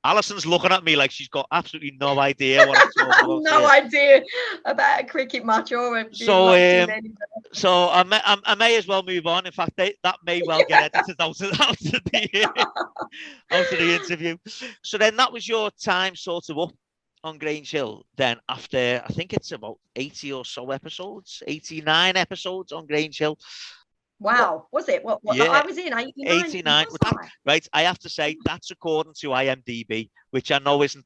Alison's looking at me like she's got absolutely no idea what I'm talking about. No idea about a cricket match or so I may as well move on. In fact, that may well get edited out of the interview. So then that was your time sort of up on Grange Hill. Then after, I think it's about 80 or so episodes, 89 episodes on Grange Hill. Wow, was it? What I was in 89. Right, I have to say that's according to IMDb, which I know isn't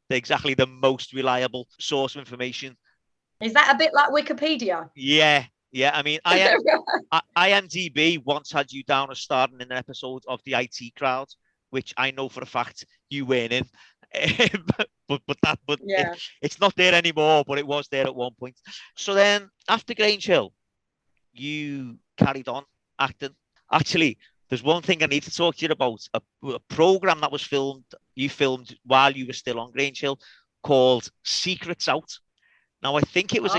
exactly the most reliable source of information. Is that a bit like Wikipedia? Yeah. I mean, IMDb once had you down as starting in an episode of the IT Crowd, which I know for a fact you weren't in. But yeah. it's not there anymore, but it was there at one point. So then after Grange Hill, you carried on acting. Actually, there's one thing I need to talk to you about. A program that was you filmed while you were still on Grange Hill, called Secrets Out. Now I think it was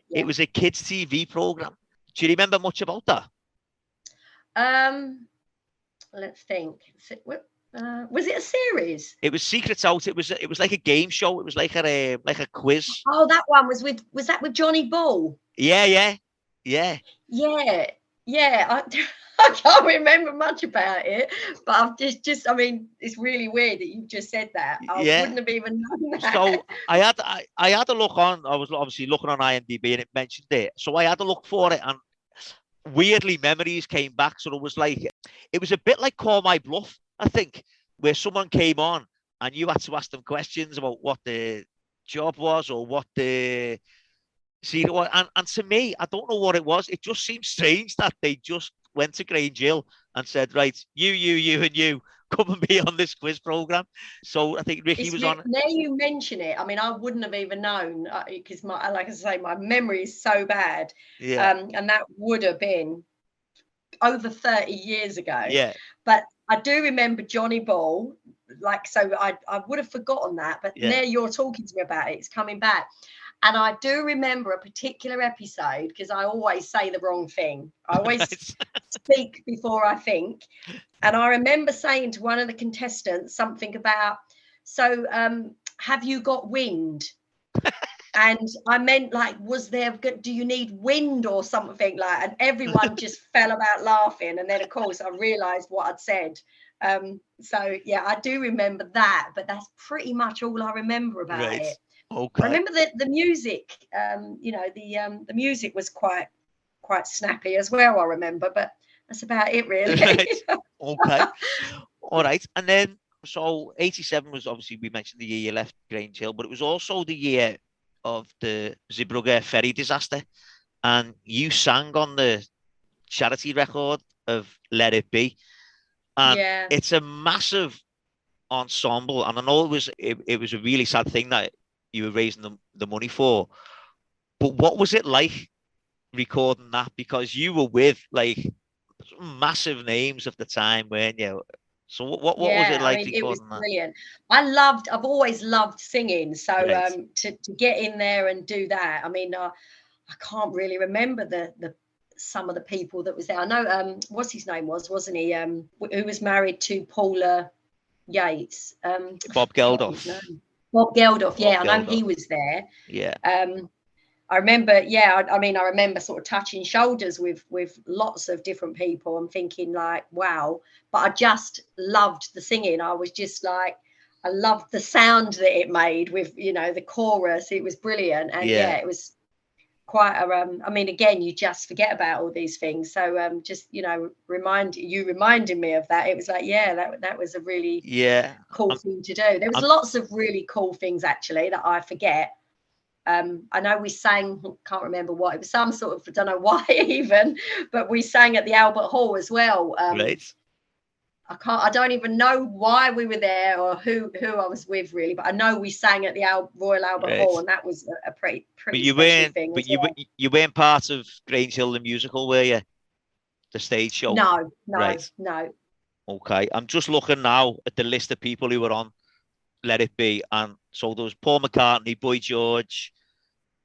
it was a kids' TV program. Do you remember much about that? Let's think. Was it a series? It was Secrets Out. It was like a game show. It was like a quiz. Oh, that one was that with Johnny Ball? Yeah. I can't remember much about it, but I've just I mean, it's really weird that you just said that. I wouldn't have even known that. So I had a look on. I was obviously looking on IMDb and it mentioned it. So I had a look for it, and weirdly memories came back. So it was a bit like Call My Bluff, I think, where someone came on and you had to ask them questions about what the job was or what the scene was. And to me, I don't know what it was. It just seemed strange that they just went to Grange Hill and said, right, you, and you come and be on this quiz program. So I think Ricky was on. Now you mention it, I mean, I wouldn't have even known because like I say, my memory is so bad. Yeah. And that would have been over 30 years ago. Yeah. But I do remember Johnny Ball, so I would have forgotten that. But now you're talking to me about it, it's coming back. And I do remember a particular episode, because I always say the wrong thing. I always speak before I think. And I remember saying to one of the contestants something about, so have you got wind? And I meant do you need wind or something like, and everyone just fell about laughing. And then of course I realized what I'd said. So yeah, I do remember that, but that's pretty much all I remember about it. Okay. I remember the music, the music was quite snappy as well, I remember, but that's about it really. Right. Okay. All right. And then, so 87 was obviously, we mentioned the year you left Grange Hill, but it was also the year of the Zeebrugge ferry disaster. And you sang on the charity record of Let It Be. And it's a massive ensemble. And I know it was a really sad thing that you were raising the money for. But what was it like recording that? Because you were with massive names of the time, weren't you? So what was it like? I mean, it was brilliant. I've always loved singing. So to get in there and do that, I mean, I can't really remember the some of the people that was there. I know what's his name wasn't he? Who was married to Paula Yates? Bob Geldof. Bob Geldof, I know he was there. Yeah. I remember, I mean, I remember sort of touching shoulders with lots of different people and thinking like, wow. But I just loved the singing. I was just like, I loved the sound that it made with, the chorus. It was brilliant. And it was quite I mean, again, you just forget about all these things. So just, reminding me of that. It was like, that was a really cool thing to do. There was lots of really cool things actually that I forget. I know we sang, can't remember what, it was some sort of, I don't know why even, but we sang at the Albert Hall as well. Right. I don't even know why we were there or who I was with really, but I know we sang at the Royal Albert Hall, and that was a pretty special thing. But you weren't part of Grange Hill the musical, were you? The stage show? No. Okay, I'm just looking now at the list of people who were on Let It Be, and so there was Paul McCartney, Boy George,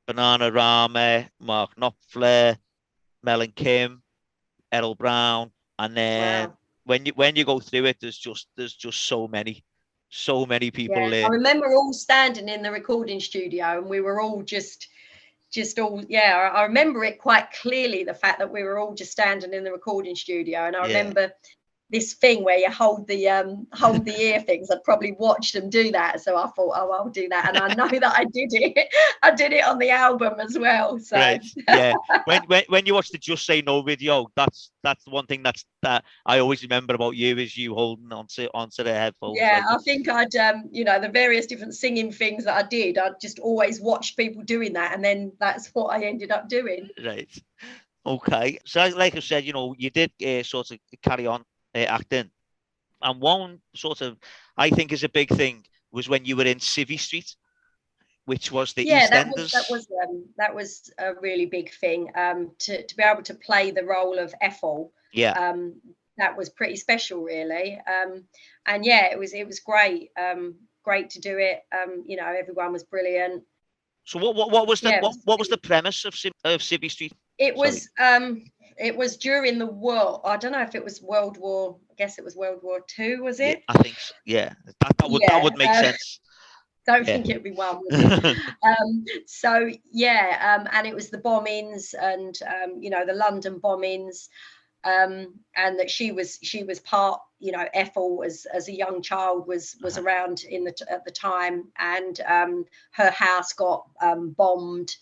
Banana Rama, Mark Knopfler, Mel and Kim, Errol Brown, and then when you go through it, there's just so many people there. I remember all standing in the recording studio, and we were all just all I remember it quite clearly, the fact that we were all just standing in the recording studio, and I remember this thing where you hold the ear things. I'd probably watched them do that, so I thought, I'll do that, and I know that I did it. I did it on the album as well. So right. When you watch the Just Say No video, that's the one thing that I always remember about you, is you holding onto the headphones. I think I'd the various different singing things that I did, I'd just always watched people doing that, and then that's what I ended up doing. Right. Okay. So like I said, you did sort of carry on acting And one sort of, I think, is a big thing was when you were in Civvy Street, which was the EastEnders. That was a really big thing. To be able to play the role of Ethel. Yeah. That was pretty special, really. And yeah, it was great. Great to do it. You know, everyone was brilliant. So what was the premise of Civvy Street? It was during the war. I don't know if it was World War. I guess it was World War II. Was it? Yeah, I think so. Yeah, that would make sense. Don't think it'd be one. So yeah, and it was the bombings and you know, the London bombings. And that she was part, you know, Ethel as a young child was around at the time, and her house got bombed.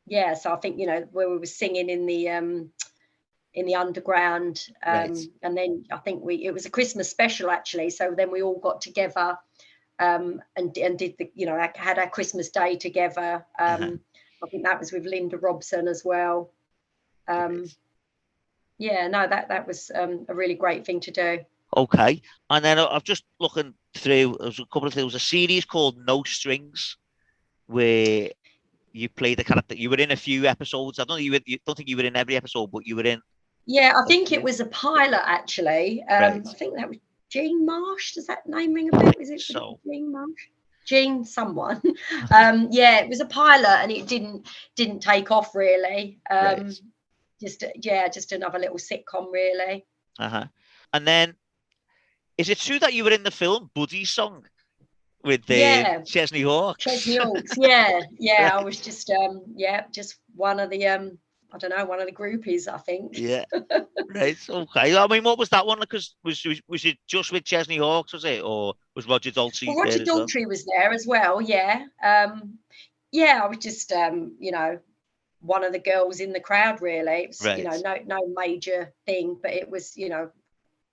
Yeah, so I think, you know, where we were singing in the underground, right. And then I think it was a Christmas special actually. So then we all got together and did the, you know, had our Christmas Day together. I think that was with Linda Robson as well. Yeah, no, that was a really great thing to do. Okay, and then I've just looking through. There was a couple of things. A series called No Strings, where you played the character. You were in a few episodes. I don't think you were in every episode, but you were in. Yeah, I think it was a pilot actually. Right. I think that was Jean Marsh. Does that name ring a bell? Is it Jean Marsh? Jean someone. Yeah, it was a pilot and it didn't take off really. Right. Just another little sitcom really. And then, is it true that you were in the film Buddy's Song with the Chesney Hawks? Chesney Hawks, yeah. Right. I was just just one of the I don't know, one of the groupies, I think. Yeah. Right. Okay. I mean, what was that one? Because was it just with Chesney Hawks, was it, or was Roger Daltrey? Well, Roger Daltrey was there as well. Yeah. Yeah. I was just you know, one of the girls in the crowd. Really, it was, right. You know, no major thing, but it was, you know,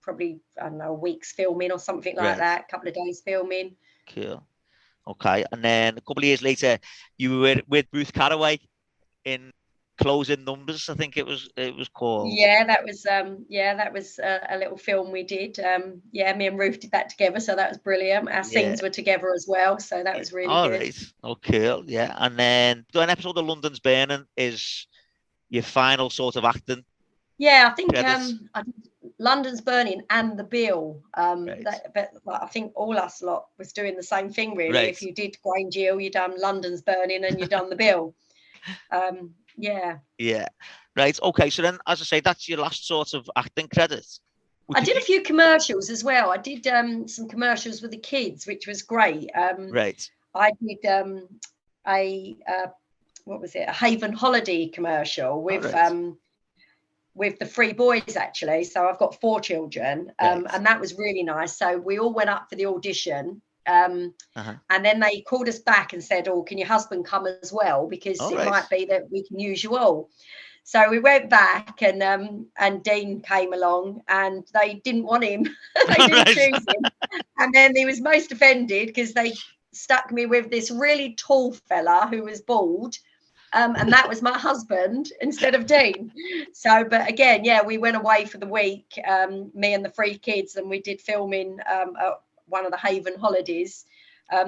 probably, I don't know, a week's filming or something like that. A couple of days filming. Cool. Okay. And then a couple of years later, you were with Ruth Carraway in Closing Numbers, I think it was called. Yeah, that was a little film we did. Yeah, me and Ruth did that together, so that was brilliant. Our scenes were together as well, so that was really good. Right. Oh, cool. Yeah. And then an episode of London's Burning is your final sort of acting. Yeah, I think London's Burning and The Bill. Right. But I think all us lot was doing the same thing really. Right. If you did Grange Hill, you done London's Burning and you done The Bill. Yeah. Right. Okay. So then, as I say, that's your last sort of acting credit. I did a few commercials as well. I did some commercials with the kids, which was great. Right. I did a Haven Holiday commercial with the 3 boys actually. So I've got 4 children, and that was really nice. So we all went up for the audition. And then they called us back and said, "Oh, can your husband come as well? Because might be that we can use you all." So we went back, and Dean came along, and they didn't want him. They didn't choose him. And then he was most offended because they stuck me with this really tall fella who was bald. And that was my husband instead of Dean. So, but again, we went away for the week, me and the 3 kids, and we did filming at one of the Haven holidays.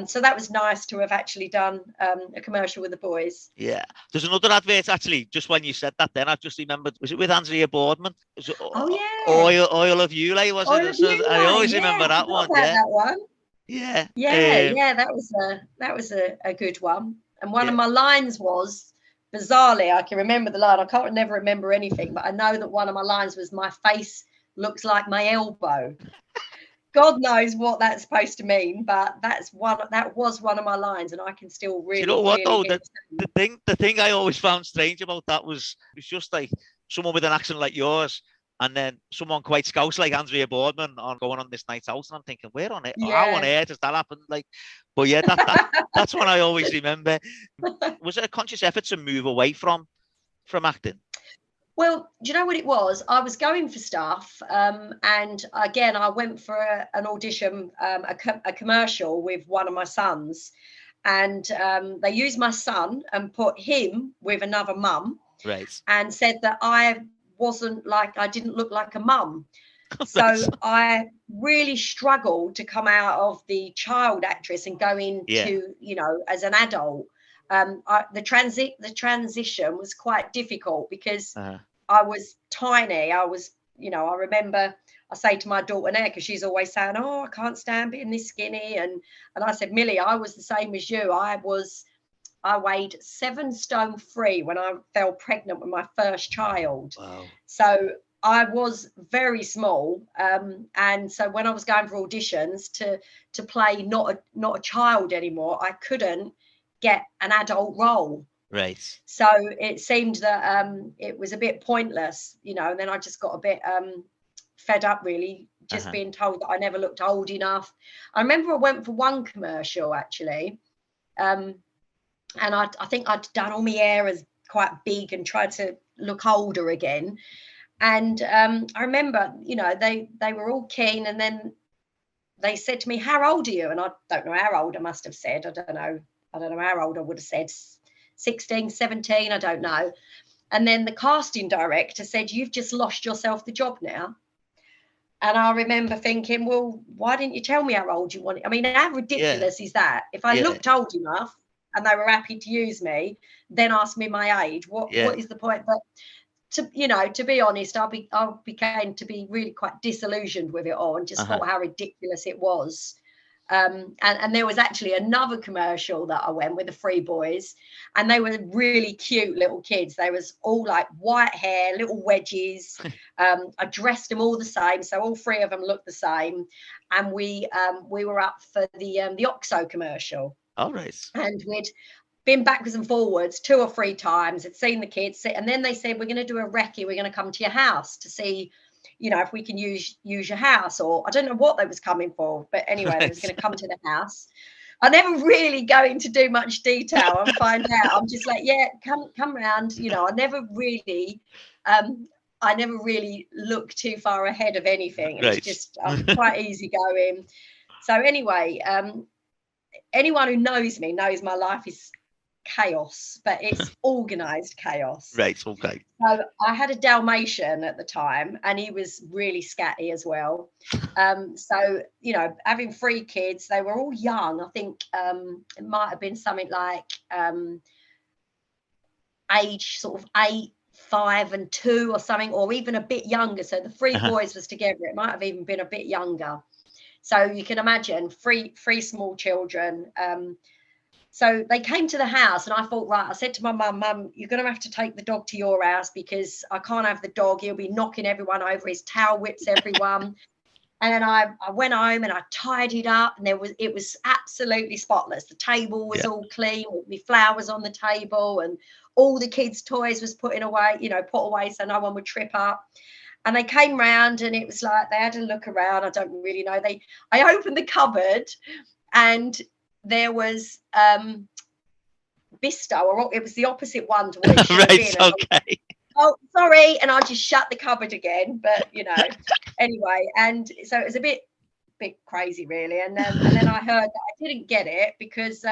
So that was nice to have actually done a commercial with the boys. Yeah. There's another advert actually, just when you said that then, I just remembered, was it with Andrea Boardman? Oil of Ulay, was it? I always remember that one. That one. Yeah. That was a good one. And one of my lines was, bizarrely, I can remember the line. I can't never remember anything, but I know that one of my lines was, "My face looks like my elbow." God knows what that's supposed to mean, but that was one of my lines, and I can still really. Do you know what though? The thing I always found strange about that was it's just like someone with an accent like yours, and then someone quite Scouse like Andrea Boardman on going on this night out, and I'm thinking, where on it? How on earth does that happen? Like, but yeah, that's what I always remember. Was it a conscious effort to move away from acting? Well, do you know what it was? I was going for stuff, and again, I went for an audition, a commercial with one of my sons, and they used my son and put him with another mum, right? And said that I didn't look like a mum. So I really struggled to come out of the child actress and go into, you know, as an adult. The transition was quite difficult because I was tiny. I was, you know, I remember I say to my daughter now, because she's always saying, "Oh, I can't stand being this skinny," and I said, "Millie, I was the same as you. I weighed 7 stone 3 when I fell pregnant with my first child." Wow. So I was very small, and so when I was going for auditions to play not a child anymore, I couldn't get an adult role. Right. So it seemed that it was a bit pointless, you know. And then I just got a bit fed up, really, just being told that I never looked old enough. I remember I went for one commercial actually, and I think I'd done all my hair as quite big and tried to look older again. And I remember, you know, they were all keen, and then they said to me, "How old are you?" And I don't know how old I must have said. I don't know how old I would have said, 16, 17, I don't know. And then the casting director said, "You've just lost yourself the job now." And I remember thinking, well, why didn't you tell me how old you wanted? I mean, how ridiculous is that? If I looked old enough and they were happy to use me, then ask me my age. What is the point? But to be honest, I began to be really quite disillusioned with it all, and just thought how ridiculous it was. And there was actually another commercial that I went with the 3 boys, and they were really cute little kids. They was all like white hair, little wedges. I dressed them all the same, so all 3 of them looked the same. And we were up for the OXO commercial. All right. And we'd been backwards and forwards 2 or 3 times. Had seen the kids, and then they said, "We're going to do a recce. We're going to come to your house to see, you know, if we can use your house." Or I don't know what they was coming for, but anyway, they was going to come to the house. I never really go into too much detail and find out. I'm just like, yeah, come round. You know, I never really look too far ahead of anything. It's just, I'm quite easygoing. So anyway, anyone who knows me knows my life is chaos, but it's organized chaos. Right. Okay. So I had a Dalmatian at the time, and he was really scatty as well. So, you know, having 3 kids, they were all young. I think it might have been something like age sort of 8, 5 and 2 or something, or even a bit younger. So the 3 boys was together. It might have even been a bit younger. So you can imagine 3 small children. So they came to the house, and I thought, right, I said to my mum, "You're going to have to take the dog to your house, because I can't have the dog. He'll be knocking everyone over. His tail whips everyone." And then I went home and I tidied up, and it was absolutely spotless. The table was all clean, with my flowers on the table, and all the kids' toys was put away so no one would trip up. And they came round, and it was like they had a look around. I don't really know. I opened the cupboard, and there was Bisto, or it was the opposite one to what it should have been. Okay. Oh, sorry. And I just shut the cupboard again. But, you know, anyway. And so it was a bit crazy, really. And then I heard that I didn't get it because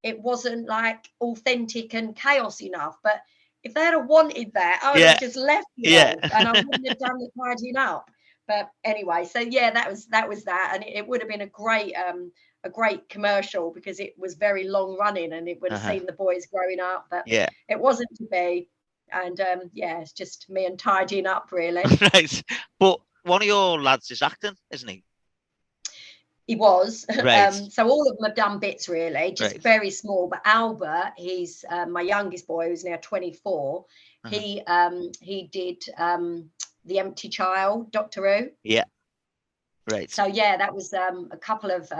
it wasn't like authentic and chaos enough. But if they had wanted that, I would have just left it all, and I wouldn't have done the tidying up. But anyway, so that was that. And it would have been a great commercial, because it was very long running, and it would have seen the boys growing up. But it wasn't to be. And it's just me and tidying up, really. Right. But one of your lads is acting, isn't he? He was. Right. So all of them have done bits, really, just very small. But Albert, he's my youngest boy, who's now 24. He did The Empty Child, Doctor Who. Yeah. Right. So that was a couple of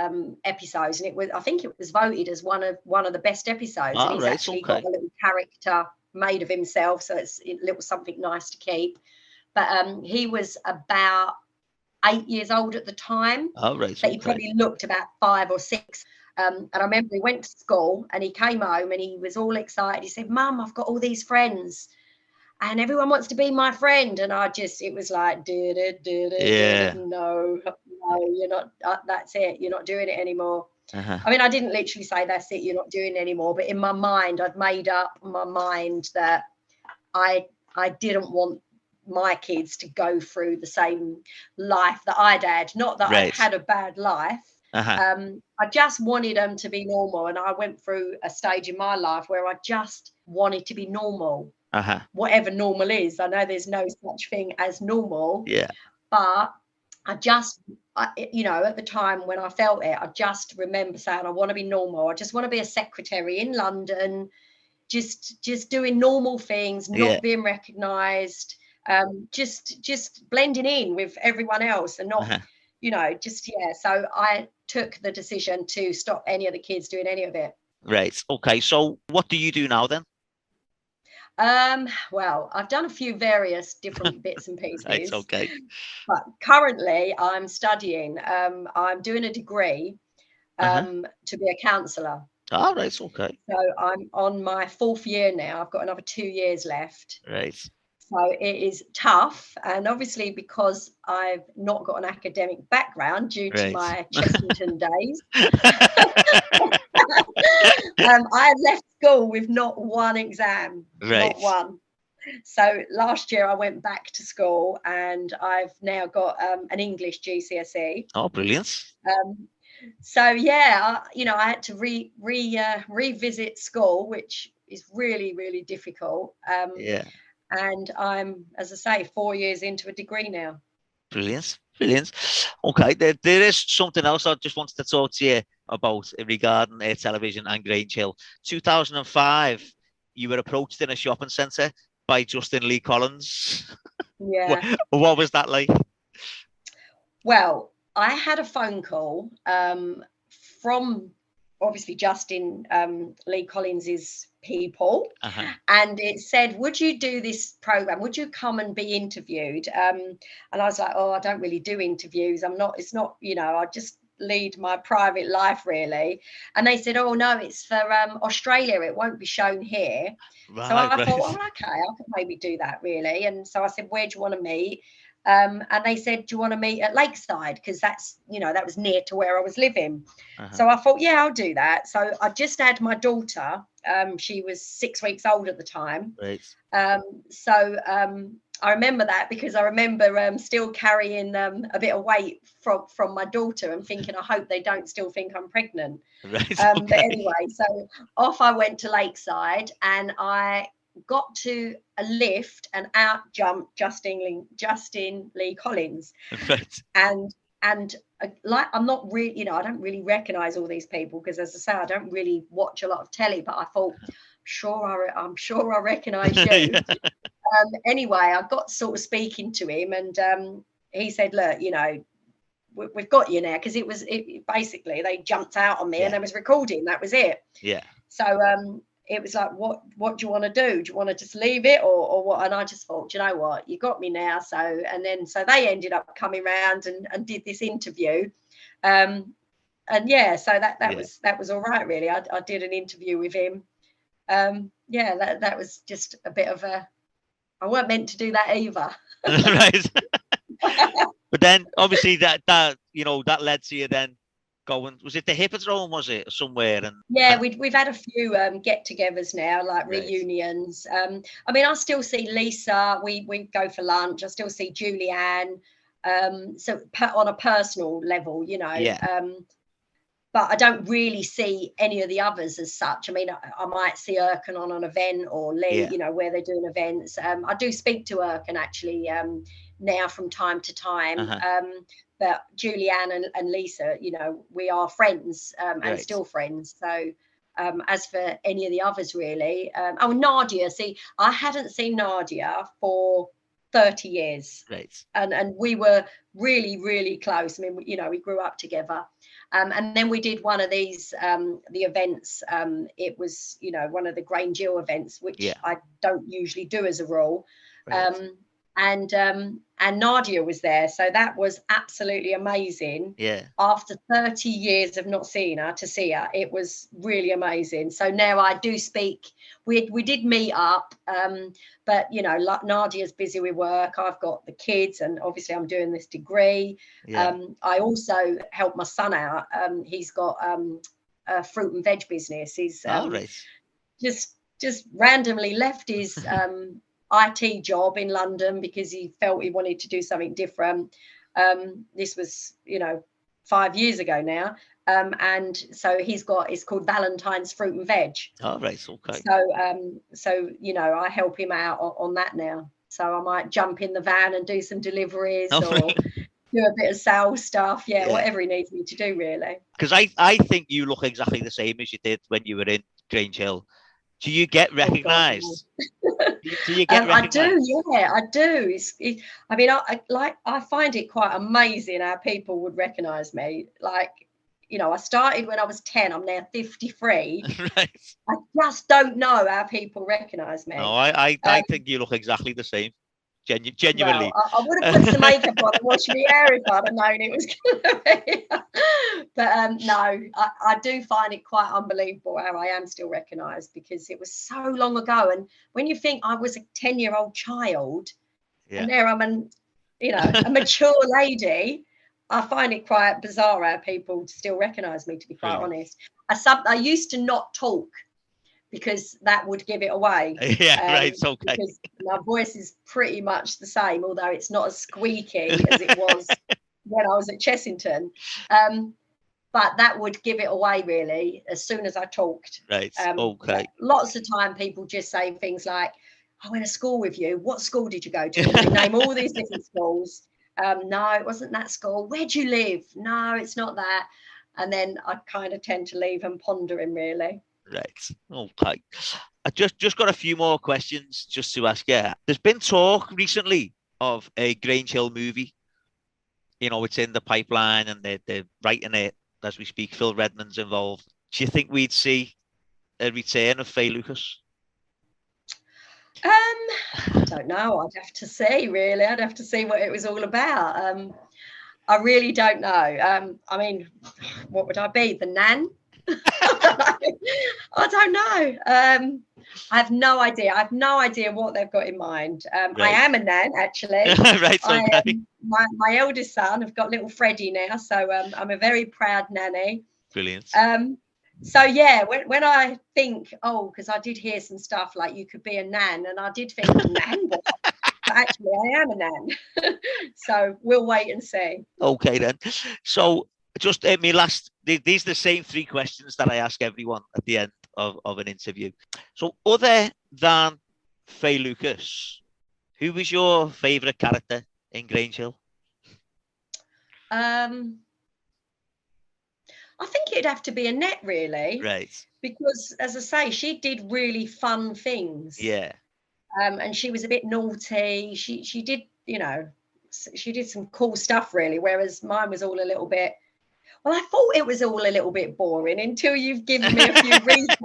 episodes, and I think it was voted as one of the best episodes. And he's actually got a little character made of himself, so it's a little something nice to keep. But he was about 8 years old at the time. Oh, right. But he probably looked about 5 or 6. And I remember he went to school, and he came home, and he was all excited. He said, "Mum, I've got all these friends, and everyone wants to be my friend." And it was like, no, you're not, that's it. You're not doing it anymore. I mean, I didn't literally say that's it, you're not doing it anymore. But in my mind, I'd made up my mind that I didn't want my kids to go through the same life that I'd had. Not that I'd had a bad life. I just wanted them to be normal, and I went through a stage in my life where I just wanted to be normal, whatever normal is. I know there's no such thing as normal, but I just, you know, at the time when I felt it, I just remember saying, I want to be normal. I just want to be a secretary in London, just doing normal things, not being recognised, just blending in with everyone else and not, you know, So I took the decision to stop any of the kids doing any of it. Right. Okay. So what do you do now then? Well, I've done a few various different bits and pieces. Right, okay. But currently I'm studying. I'm doing a degree to be a counsellor. Oh, right, okay. So I'm on my 4th year now. I've got another 2 years left. Right. So it is tough, and obviously because I've not got an academic background due to my Chessington days, I had left school with not one exam, not one. So last year I went back to school, and I've now got an English GCSE. Oh, brilliant. So yeah, you know, I had to revisit school, which is really, really difficult. And I'm, as I say, 4 years into a degree now. Brilliant. Okay, there is something else I just wanted to talk to you about regarding television and Grange Hill. 2005, you were approached in a shopping centre by Justin Lee Collins. Yeah. What was that like? Well, I had a phone call from obviously Justin Lee Collins's people, and it said, would you do this program? Would you come and be interviewed? And I was like, oh, I don't really do interviews. It's not, you know, I just lead my private life really. And they said, oh no, it's for Australia, it won't be shown here. So I thought, oh, okay, I could maybe do that really. And so I said, where do you want to meet? And they said, do you want to meet at Lakeside? Because that's, you know, that was near to where I was living. So I thought, yeah, I'll do that. So I just had my daughter. She was 6 weeks old at the time. I remember that because I remember still carrying a bit of weight from my daughter and thinking, I hope they don't still think I'm pregnant. But anyway, so off I went to Lakeside, and I got to a lift and out jumped Justin Lee Collins. And like, I'm not really, you know, I don't really recognize all these people because, as I say, I don't really watch a lot of telly, but I thought, I'm sure I recognize you. Anyway, I got sort of speaking to him, and he said, look, you know, we've got you now, because it basically they jumped out on me and I was recording. That was it. So it was like, what do you want to do? Do you want to just leave it or what? And I just thought, do you know what, you got me now. So they ended up coming round and did this interview. And yeah, so that was all right really. I did an interview with him. That was just a bit of I weren't meant to do that either. But then obviously that you know, that led to you then going, was it the Hippodrome, was it, somewhere? And yeah, we've had a few get-togethers now, like reunions. I mean, I still see Lisa. We go for lunch. I still see Julianne. So on a personal level, you know. But I don't really see any of the others as such. I mean, I might see Erkan on an event, or Lee, you know, where they're doing events. I do speak to Erkan actually now from time to time. But Julianne and Lisa, you know, we are friends and still friends. So as for any of the others, really. Nadia, see, I hadn't seen Nadia for 30 years. And we were really, really close. I mean, you know, we grew up together. And then we did one of these, the events. It was, you know, one of the Grange Hill events, which I don't usually do as a rule. And Nadia was there, so that was absolutely amazing. After 30 years of not seeing her, to see her, it was really amazing. So now I do speak. We did meet up, but you know, like, Nadia's busy with work. I've got the kids, and obviously I'm doing this degree. I also help my son out. He's got a fruit and veg business. He's just randomly left his IT job in London because he felt he wanted to do something different. This was, 5 years ago now. And so it's called Valentine's Fruit and Veg. Oh, right, okay. So I help him out on that now. So I might jump in the van and do some deliveries or do a bit of sales stuff. Yeah, whatever he needs me to do, really. Because I think you look exactly the same as you did when you were in Grange Hill. Do you get recognised? Do you get recognised? I do, yeah, I do. I find it quite amazing how people would recognise me. Like, I started when I was 10. I'm now 53. Right. I just don't know how people recognise me. No, I think you look exactly the same. Genuinely. Well, I would have put some makeup on and washed my hair if I'd have known it was going to be. But no, I do find it quite unbelievable how I am still recognised, because it was so long ago. And when you think I was a 10-year-old child, and there I'm a mature lady, I find it quite bizarre how people still recognise me, to be quite honest. I used to not talk, because that would give it away. Right, okay. Because my voice is pretty much the same, although it's not as squeaky as it was when I was at Chessington. But that would give it away, really, as soon as I talked. Right, okay. Lots of time people just say things like, I went to school with you. What school did you go to? And they name all these different schools. No, it wasn't that school. Where'd you live? No, it's not that. And then I kind of tend to leave them pondering, really. Right. Okay. I just got a few more questions just to ask you. There's been talk recently of a Grange Hill movie. It's in the pipeline and they're writing it as we speak. Phil Redmond's involved. Do you think we'd see a return of Fay Lucas? I don't know. I'd have to see, really. I'd have to see what it was all about. I really don't know. What would I be? The nan? I don't know. I have no idea. I have no idea what they've got in mind. Right. I am a nan, actually. Right, okay. My eldest son, I've got little Freddie now, so I'm a very proud nanny. Brilliant. So yeah, when I think, because I did hear some stuff like you could be a nan, and I did think, nan, but actually I am a nan. So we'll wait and see. Okay then. So just these are the same 3 questions that I ask everyone at the end of an interview. So other than Fay Lucas, who was your favourite character in Grange Hill? I think it'd have to be Annette, really. Right. Because, as I say, she did really fun things. Yeah. And she was a bit naughty. She did, she did some cool stuff, really, whereas mine was all a little bit... Well, I thought it was all a little bit boring until you've given me a few recaps.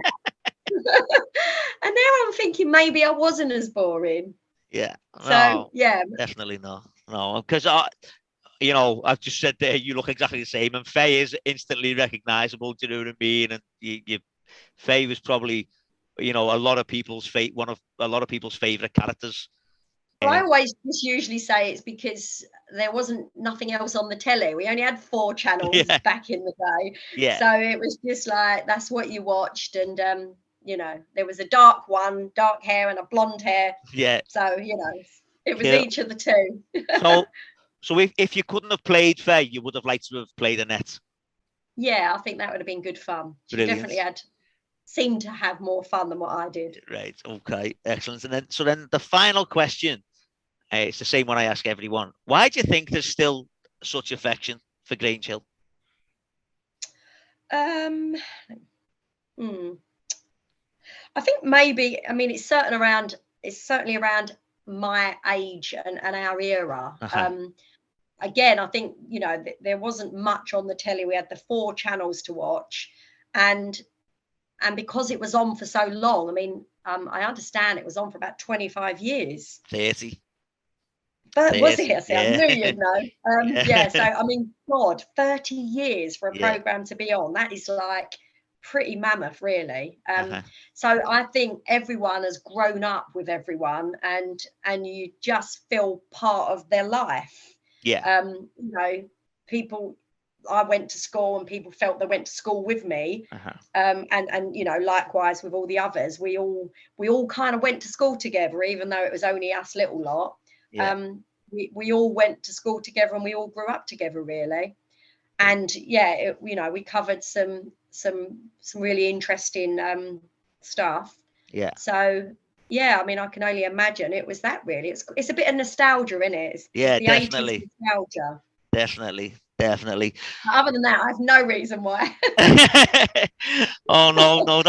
And now I'm thinking maybe I wasn't as boring. Yeah. So, yeah. Definitely not. No, because I've just said there, you look exactly the same, and Fay is instantly recognisable. Do you know what I mean? And Fay was probably, a lot of people's favourite characters. Well, I always just usually say it's because there wasn't nothing else on the telly. We only had 4 channels back in the day. Yeah. So it was just like, that's what you watched. And, there was a dark one, dark hair and a blonde hair. Yeah. So, it was each of the 2. So if you couldn't have played Fay, you would have liked to have played Annette. Yeah, I think that would have been good fun. She definitely seemed to have more fun than what I did. Right. Okay. Excellent. And then the final question, it's the same one I ask everyone. Why do you think there's still such affection for Grange Hill? I think maybe, it's certainly around my age and our era. Again, I think, there wasn't much on the telly. We had the 4 channels to watch, and because it was on for so long, I understand it was on for about 25 years. 30. But 30, was it? I knew you'd know. So, God, 30 years for a programme to be on. That is like pretty mammoth, really. So I think everyone has grown up with everyone, and you just feel part of their life. Yeah. People I went to school and people felt they went to school with me. And you know, likewise with all the others, we all kind of went to school together, even though it was only us little lot. We all went to school together and we all grew up together, really. And yeah, you know, we covered some really interesting stuff. So yeah, I mean, I can only imagine it was that, really. It's a bit of nostalgia, isn't it? It's the definitely 80s nostalgia. Definitely. Other than that, I have no reason why. Oh no,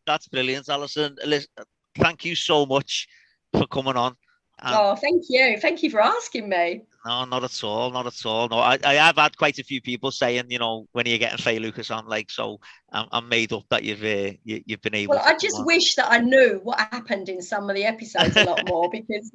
that's brilliant, Alison. Listen, thank you so much for coming on. Oh, thank you for asking me. No, not at all. No, I have had quite a few people saying, you know, when are you getting Fay Lucas on? Like, so I'm made up that you've been able. Well, I just wish that I knew what happened in some of the episodes a lot more, because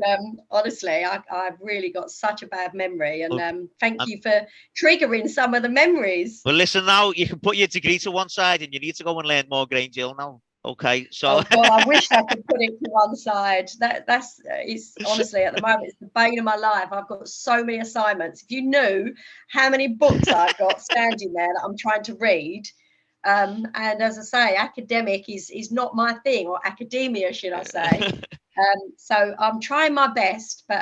honestly, I've really got such a bad memory, and thank you for triggering some of the memories. Well, listen, now you can put your degree to one side, and you need to go and learn more Grange Hill now. Okay, so oh God, I wish I could put it to one side. That's it's honestly, at the moment, it's the bane of my life. I've got so many assignments. If you knew how many books I've got standing there that I'm trying to read, and as I say, academic is not my thing, or academia, should I say? So I'm trying my best, but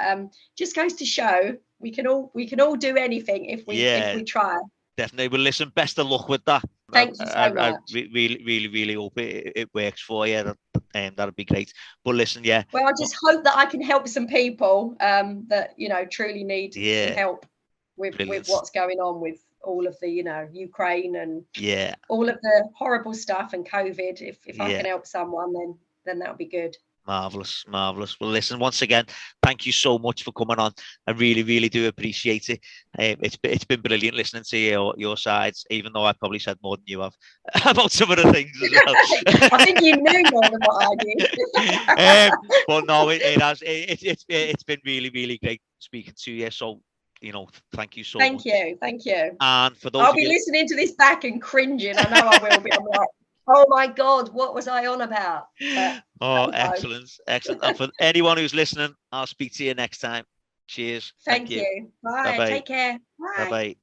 just goes to show we can all do anything if we try. Definitely. Well, listen, best of luck with that. Thank you so much. I really hope it works for you. That'd be great. But listen, yeah. Well, I just hope that I can help some people that, you know, truly need some help with what's going on with all of the, you know, Ukraine and all of the horrible stuff and COVID. If I can help someone, then that'll be good. Marvelous. Well, listen, once again, thank you so much for coming on. I really do appreciate it. It's been brilliant listening to your sides, even though I probably said more than you have about some of the things as well. I think you knew more than what I did. But no, it has. It's been really great speaking to you. So, you know, thank you so much. Thank you. And for those, I'll be listening to this back and cringing. I know I will be. I'm like, oh my God, what was I on about? Excellent. And for anyone who's listening, I'll speak to you next time. Cheers. Thank you. Bye. Bye-bye. Take care. Bye. Bye-bye.